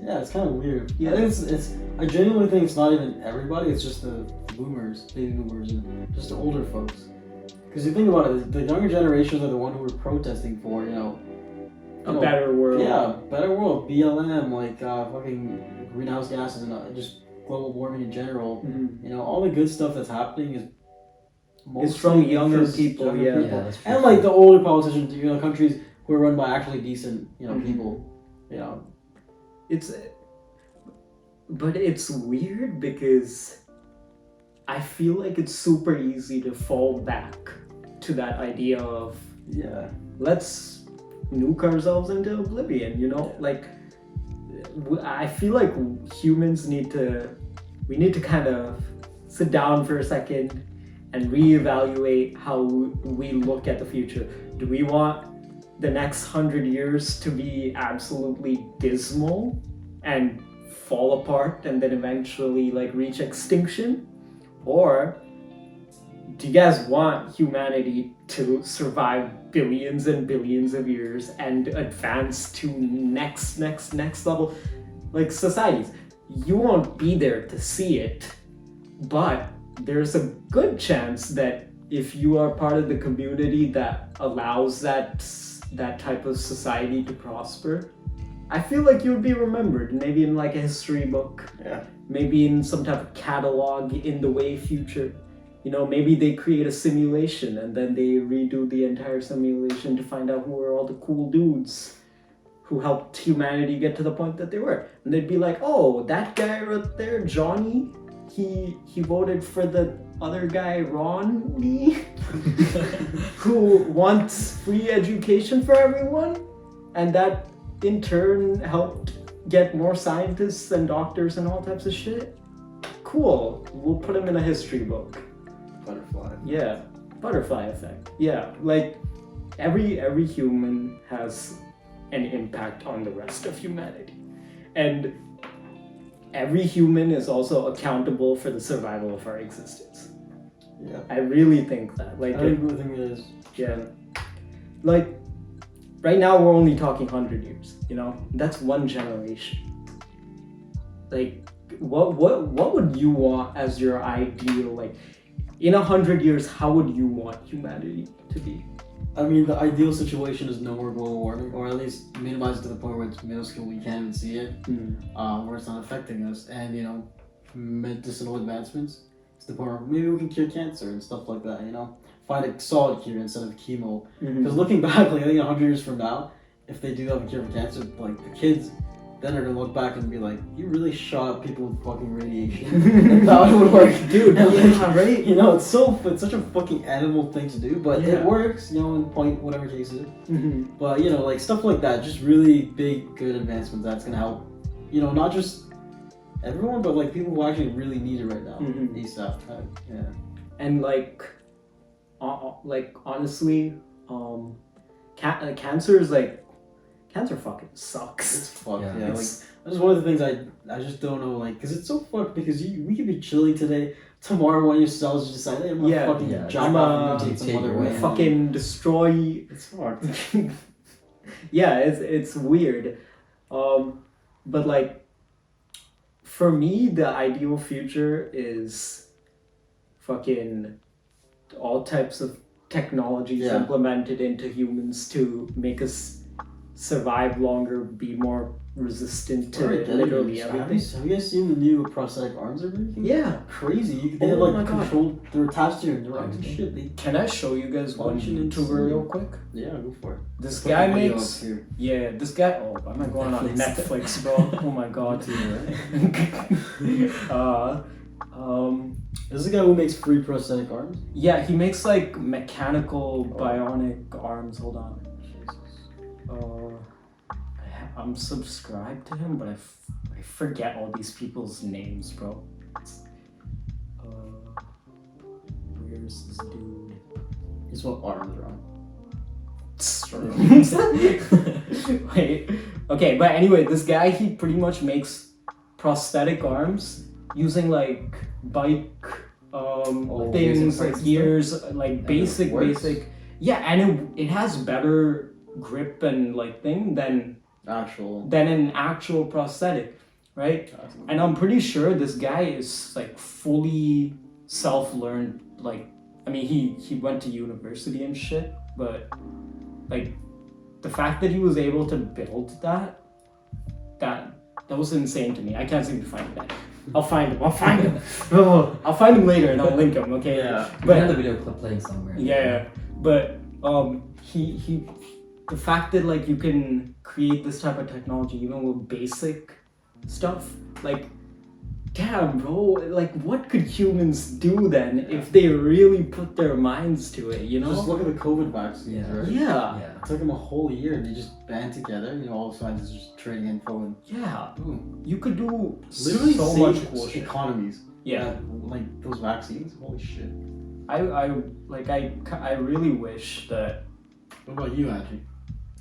Yeah, it's kind of weird. Yeah. I think it's. I genuinely think it's not even everybody. It's just the boomers, baby boomers, and just the older folks. Because you think about it, the younger generations are the one who were protesting for, A better world. Yeah, better world, BLM, like fucking greenhouse gases and just global warming in general. Mhm. You know, all the good stuff that's happening is. It's from mostly younger because people, younger yeah. people. that's true. And like the older politicians, countries who are run by actually decent, Mhm. people. But it's weird because I feel like it's super easy to fall back to that idea of Yeah. let's nuke ourselves into oblivion, you know? Like, I feel like humans need to kind of sit down for a second and reevaluate how we look at the future. Do we want the next 100 years to be absolutely dismal and fall apart and then eventually like reach extinction? Or do you guys want humanity to survive billions and billions of years and advance to next level? Like societies, you won't be there to see it, but there's a good chance that if you are part of the community that allows that type of society to prosper, I feel like you would be remembered, maybe in like a history book, Yeah. maybe in some type of catalog in the way future. You know, maybe they create a simulation and then they redo the entire simulation to find out who are all the cool dudes who helped humanity get to the point that they were. And they'd be like, oh, that guy right there, Johnny, he voted for the other guy, Ronnie, who wants free education for everyone, and that in turn helped get more scientists and doctors and all types of shit. Cool, we'll put him in a history book. Butterfly. Yeah, butterfly effect. Yeah, like every human has an impact on the rest of humanity, and every human is also accountable for the survival of our existence. Yeah. I really think that. Like, I really think it is. yeah, like right now we're only talking 100 years, you know? That's one generation. Like what would you want as your ideal, like in 100 years, how would you want humanity to be? I mean, the ideal situation is no more global warming, or at least minimize it to the point where it's minuscule, we can't even see it, where it's not affecting us, and, you know, medicinal advancements to the point where maybe we can cure cancer and stuff like that, you know? Find a solid cure instead of chemo. Because looking back, like, I think 100 years from now, if they do have a cure for cancer, like, the kids then are gonna look back and be like, you really shot people with fucking radiation. That would work, dude. Yeah, right? You know, it's such a fucking animal thing to do, but it works, you know, in point whatever cases. But you know, like stuff like that, just really big, good advancements that's gonna help. You know, not just everyone, but like people who actually really need it right now, ASAP. Yeah. And like honestly, cancer is like. Cancer fucking sucks. It's fucked, Yeah. yeah. Like, that's one of the things I just don't know, like, because it's so fucked, because we could be chilling today, tomorrow one of your cells just decide, hey, I'm gonna fucking jump off and mutate some other way. Fucking destroy. It's fucked. Yeah, it's weird. But like, for me, the ideal future is fucking all types of technologies implemented into humans to make us survive longer, be more resistant to literally everything. Have you guys seen the new prosthetic arms they're making? Yeah. Crazy. They have like control, they're attached to your neurons and shit. Can I show you guys one YouTuber real quick? Yeah, go for it. This guy makes... this guy... Oh, am I going on Netflix, bro? Oh my god. This is the guy who makes free prosthetic arms? Yeah, he makes like mechanical bionic arms. Hold on. I'm subscribed to him, but I forget all these people's names, bro. Where's this dude? He's what arms are on. Wait. Okay, but anyway, this guy, he pretty much makes prosthetic arms using like bike things, like gears, like basic. Yeah, and it has better grip and like thing than an actual prosthetic, right? And I'm pretty sure this guy is like fully self-learned. Like, I mean, he went to university and shit, but like the fact that he was able to build that was insane to me. I can't seem to find that. I'll find him. Oh, I'll find him later and I'll link him. Okay. Yeah. But I have the video clip playing somewhere. Yeah. But he the fact that like you can create this type of technology even with basic stuff, like, damn, bro, like what could humans do then if they really put their minds to it, you know? Just look at the COVID vaccines, right? Yeah. It took them a whole year and they just band together, you know, all the scientists just trading info and boom. You could do literally so much cool shit. Economies. Yeah. Like those vaccines, holy shit. I really wish that. What about you, Angie?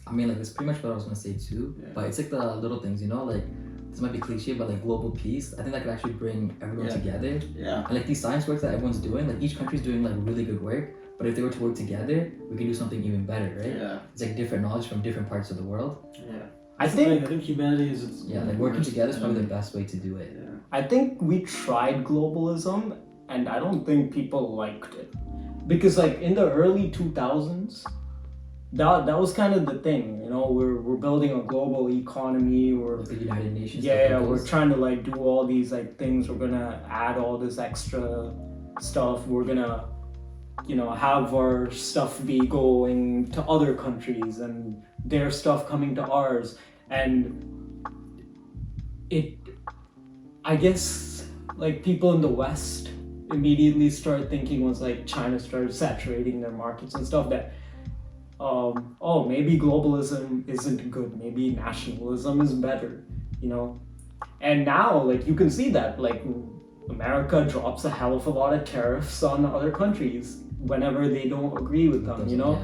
I mean, like, it's pretty much what I was gonna say too, but it's like the little things, you know, like, this might be cliche, but like global peace, I think that could actually bring everyone together. Yeah. And like these science works that everyone's doing, like each country's doing like really good work, but if they were to work together, we can do something even better, right? Yeah. It's like different knowledge from different parts of the world. Yeah. I think humanity is... like working together is probably the best way to do it. Yeah. I think we tried globalism, and I don't think people liked it. Because like in the early 2000s, that was kind of the thing, you know, we're building a global economy, or the United Nations. Yeah, we're trying to like do all these like things, we're gonna add all this extra stuff, we're gonna, you know, have our stuff be going to other countries and their stuff coming to ours, and I guess like people in the West immediately started thinking, once like China started saturating their markets and stuff, that maybe globalism isn't good, maybe nationalism is better, you know? And now, like, you can see that, like, America drops a hell of a lot of tariffs on other countries whenever they don't agree with them, you know?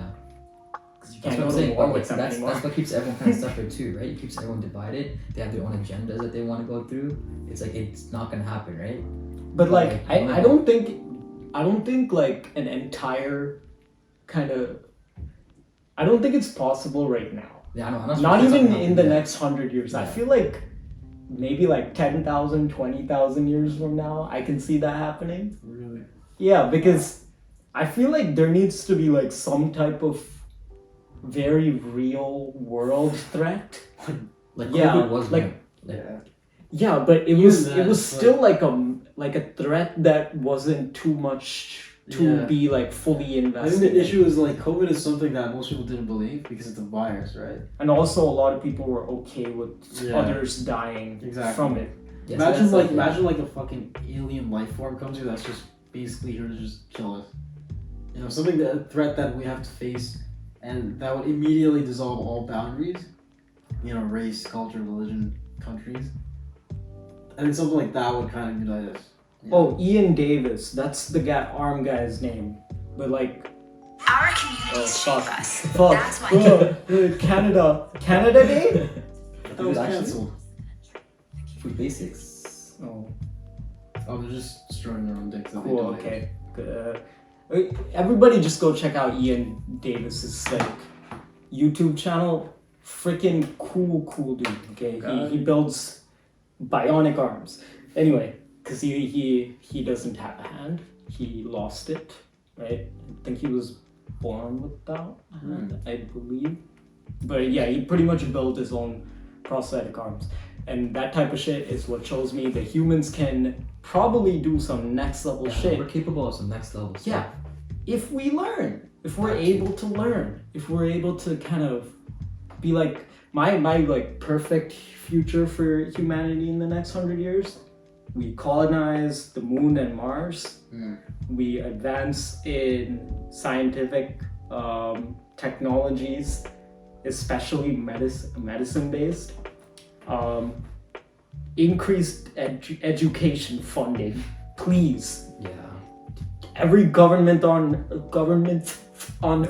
Because you can't go to war with them anymore. That's what keeps everyone kind of separate too, right? It keeps everyone divided. They have their own agendas that they want to go through. It's like, it's not gonna happen, right? But like, I don't think like an entire kind of, I don't think it's possible right now. Yeah, I know. I'm not, Not sure if even something in the happened next 100 years. I Yeah. feel like maybe like 10,000, 20,000 years from now, I can see that happening. Really? Yeah, because I feel like there needs to be like some type of very real world threat. yet. Like Yeah, COVID was like- real. Like, Yeah. Yeah, but it Even was that, it was it's still like a threat that wasn't too much to Yeah. be like fully I think invested. the issue is like COVID is something that most people didn't believe because it's a virus, right? And also a lot of people were okay with Yeah. others dying Exactly. from it. yeah, so Imagine that's like yeah. imagine like a fucking alien life form comes here that's just basically here to just kill us. You know, something that a threat that we have to face, and that would immediately dissolve all boundaries. You know, race, culture, religion, countries. I think something like that would kind of unite us. you know? Oh, Ian Davis, that's the arm guy's name. But like, Our oh communities fuck, shape us. fuck, That's why Canada Day. that was Actually- canceled. Food basics. Oh, Oh, they're just destroying their own dicks. that they cool. donated. Okay. Everybody, just go check out Ian Davis's like YouTube channel. Freaking cool dude. Okay, he builds bionic arms. Anyway, because he doesn't have a hand. He lost it. Right. I think he was born without a hand, I believe. But yeah, he pretty much built his own prosthetic arms. And that type of shit is what shows me that humans can probably do some next level Yeah, shit. we're capable of some next level stuff. Yeah, if we learn, if we're able to learn, if we're able to kind of be like my like perfect future for humanity in the next 100 years, we colonize the moon and Mars. We advance in scientific technologies, especially medicine based. Increased education funding, please. Yeah. Every government on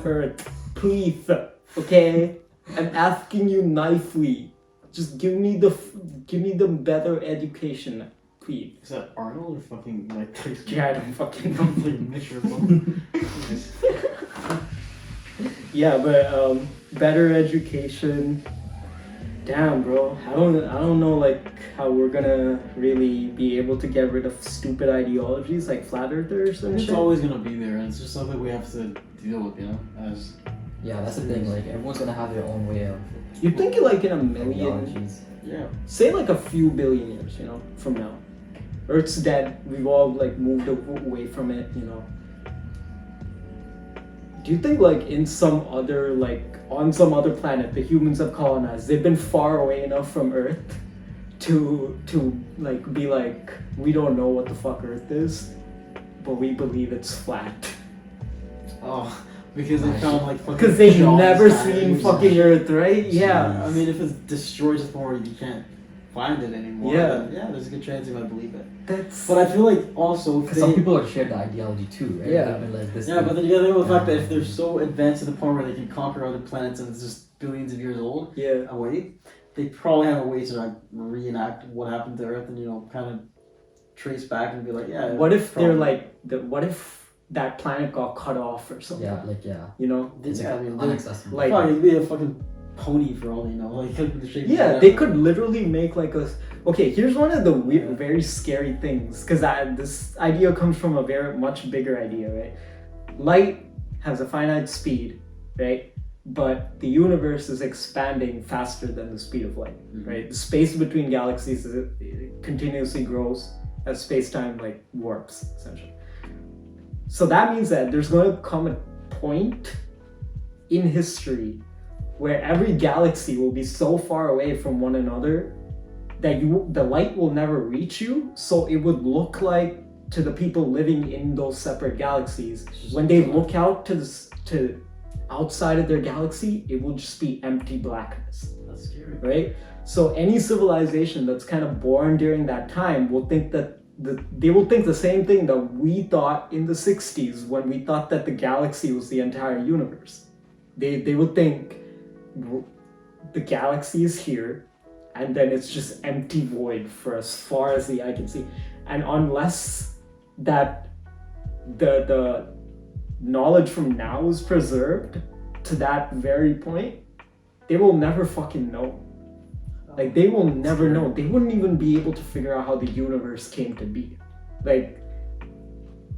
earth, please. Okay, I'm asking you nicely. Just give me the better education, please. Is that Arnold or fucking Mike Tyson? Yeah, I don't fucking know. Like miserable. Yeah, but better education. Damn, bro. I don't know like how we're gonna really be able to get rid of stupid ideologies like flat earthers and It's shit. always gonna be there, and it's just something we have to deal with, you know. As Yeah, that's the thing. Like everyone's gonna have their own way of You think like in a million, ideologies. yeah, say like a few billion years, you know, from now, Earth's dead. We've all like moved away from it, you know. Do you think like in some other like on some other planet the humans have colonized, they've been far away enough from Earth to like be like, we don't know what the fuck Earth is, but we believe it's flat. oh, because they found like fucking. Because they've shells never back seen there. fucking Earth, right? Yeah. I mean, if it's destroyed to the point where you can't find it anymore, Yeah. then yeah, there's a good chance you might believe it. That's But I feel like also if Because they, some people are shared the ideology too, right? Yeah. They've been like this. yeah, but then you gotta think about the fact that if they're so advanced to the point where they can conquer other planets and it's just billions of years old yeah. away, they probably have a way to like reenact what happened to Earth and kind of trace back and be like, yeah. What if they're probably. like what if that planet got cut off or something? Yeah. You know? It's Yeah, I mean, they're unaccessible. Like- probably be a fucking pony for all you know, like the shape. Yeah, of they that. could literally make like a. Okay, here's one of the weird, very scary things, because this idea comes from a very much bigger idea, right? Light has a finite speed, right? But the universe is expanding faster than the speed of light, right? The space between galaxies it continuously grows as space-time like warps, essentially. So that means that there's going to come a point in history where every galaxy will be so far away from one another that the light will never reach you. So it would look like to the people living in those separate galaxies, when they look out to outside of their galaxy, it will just be empty blackness, That's scary. right? So any civilization that's kind of born during that time will think that they will think the same thing that we thought in the 60s when we thought that the galaxy was the entire universe. They would think the galaxy is here and then it's just empty void for as far as the eye can see. And unless that the knowledge from now is preserved to to that very point, they will never fucking know. Like, they will never know. They wouldn't even be able to figure out how the universe came to be. Like,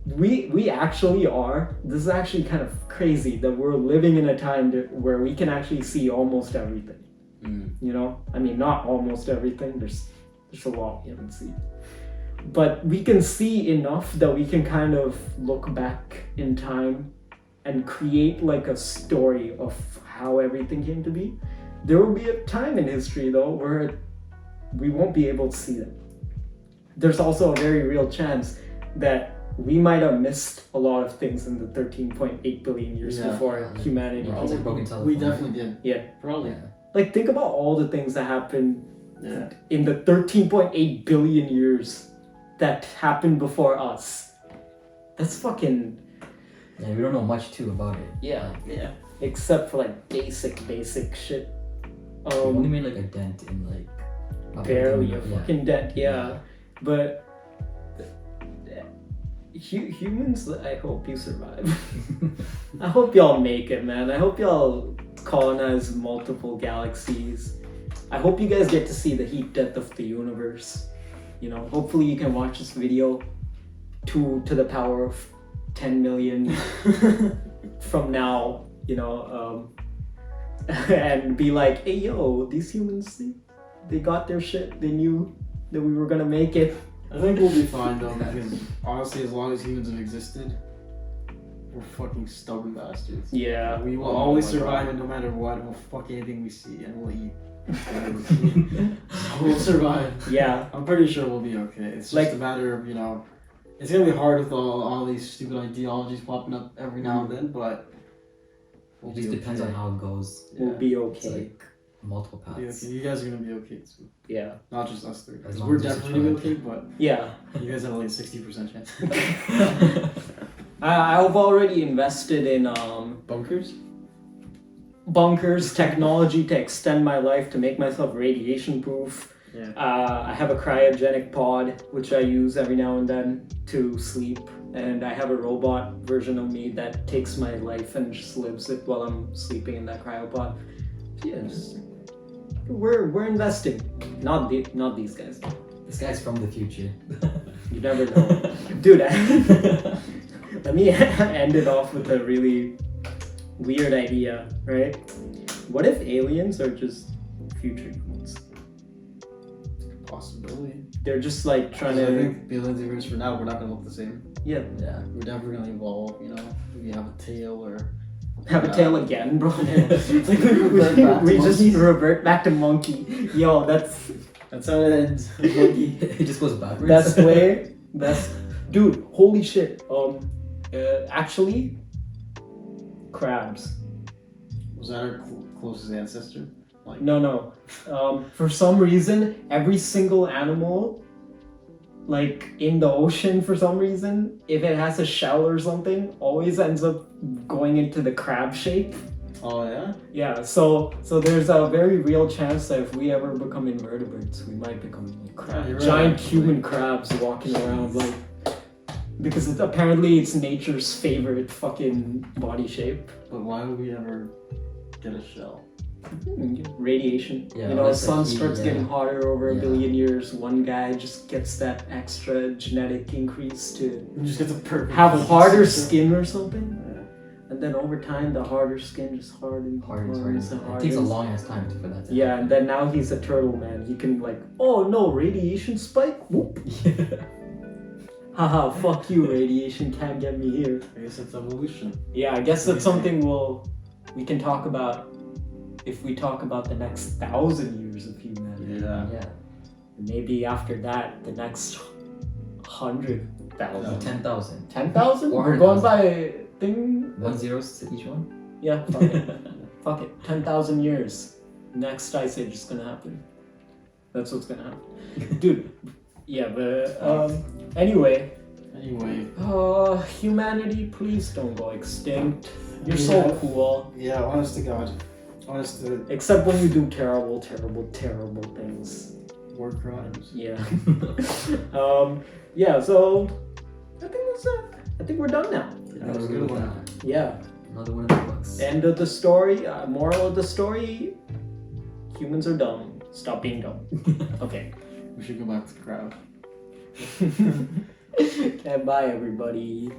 we actually are, this is actually kind of crazy that we're living in a time where we can actually see almost everything. You know? I mean, not almost everything. There's a lot we haven't seen. But we can see enough that we can kind of look back in time and create like a story of how everything came to be. There will be a time in history though where we won't be able to see them. There's also a very real chance that we might have missed a lot of things in the 13.8 billion years before humanity. We definitely did. Yeah. Probably. Yeah. Like, think about all the things that happened in the 13.8 billion years that happened before us. That's fucking... Yeah, we don't know much too about it. Yeah. Except for like basic shit. We only made like a dent in like... Barely a fucking dent, But... humans, I hope you survive. I hope y'all make it, man. I hope y'all colonize multiple galaxies. I hope you guys get to see the heat death of the universe. You know, hopefully you can watch this video 2 to the power of 10 million from now, you know, and be like, hey yo, these humans, they got their shit. They knew that we were gonna make it. I think we'll be fine though, because honestly, as long as humans have existed, we're fucking stubborn bastards. Yeah. We will always survive, and no matter what, we'll fuck anything we see, and we'll eat. We'll survive. Yeah. I'm pretty sure we'll be okay. It's just a matter of, you know, it's gonna be hard with all these stupid ideologies popping up every now and then, but it just depends on how it goes. We'll be okay. It's like multiple paths. You guys are gonna be okay too. Yeah. Not just us three. As long We're as it's definitely gonna be okay, tried. but Yeah. you guys have like a 60% chance. I've already invested in bunkers, technology to extend my life, to make myself radiation proof. Yeah. I have a cryogenic pod, which I use every now and then to sleep. And I have a robot version of me that takes my life and just lives it while I'm sleeping in that cryopod. Yes. We're investing. Not these guys. This guy's from the future. You never know. Dude, let me end it off with a really weird idea, right? What if aliens are just future humans? Possibility. They're just like trying I to... think billions of years from now, we're not gonna look the same. Yeah. We're definitely gonna evolve, you know? Maybe have a tail or... Have a tail again, bro. It's like we just revert back to monkey. Yo, that's how it ends. Monkey. It just goes backwards. That's way. Dude. Holy shit. Actually, crabs. Was that our closest ancestor? Like, No. For some reason, every single animal, like in the ocean, for some reason, if it has a shell or something, always ends up going into the crab shape. Oh yeah? Yeah, so there's a very real chance that if we ever become invertebrates, we might become like crabs. You're right, Giant actually. human crabs walking around, like, because apparently it's nature's favorite fucking body shape. But why would we ever get a shell? Radiation. Yeah, you know, the that's sun like heat, starts getting hotter over a Yeah. billion years. One guy just gets that extra genetic increase to We just get the perfect... have harder skin or something. And then over time, the harder skin just hardens. It takes a long ass time for that to Yeah, and then now he's a turtle, man. He can like, oh no, radiation spike? Whoop. Haha, fuck you, radiation can't get me here. I guess it's evolution. Yeah, I guess that's something we can talk about if we talk about the next 1,000 years of humanity. Yeah. Maybe after that, the next 100,000. 10,000. 10,000? Or We're going by thing? 1 zeros to each one? Yeah, fuck it. Fuck it. 10,000 years. Next ice age is gonna happen. That's what's gonna happen. Dude. Yeah, but anyway. Humanity, please don't go extinct. You're so cool. Yeah, honest to God. Honest to Except when you do terrible things. war crimes. Yeah. Yeah, so I think that's it. I think we're done now. That was a good one. Yeah. Another one of the books. End of the story. Moral of the story: humans are dumb. Stop being dumb. Okay. We should go back to the crowd. Okay, bye everybody.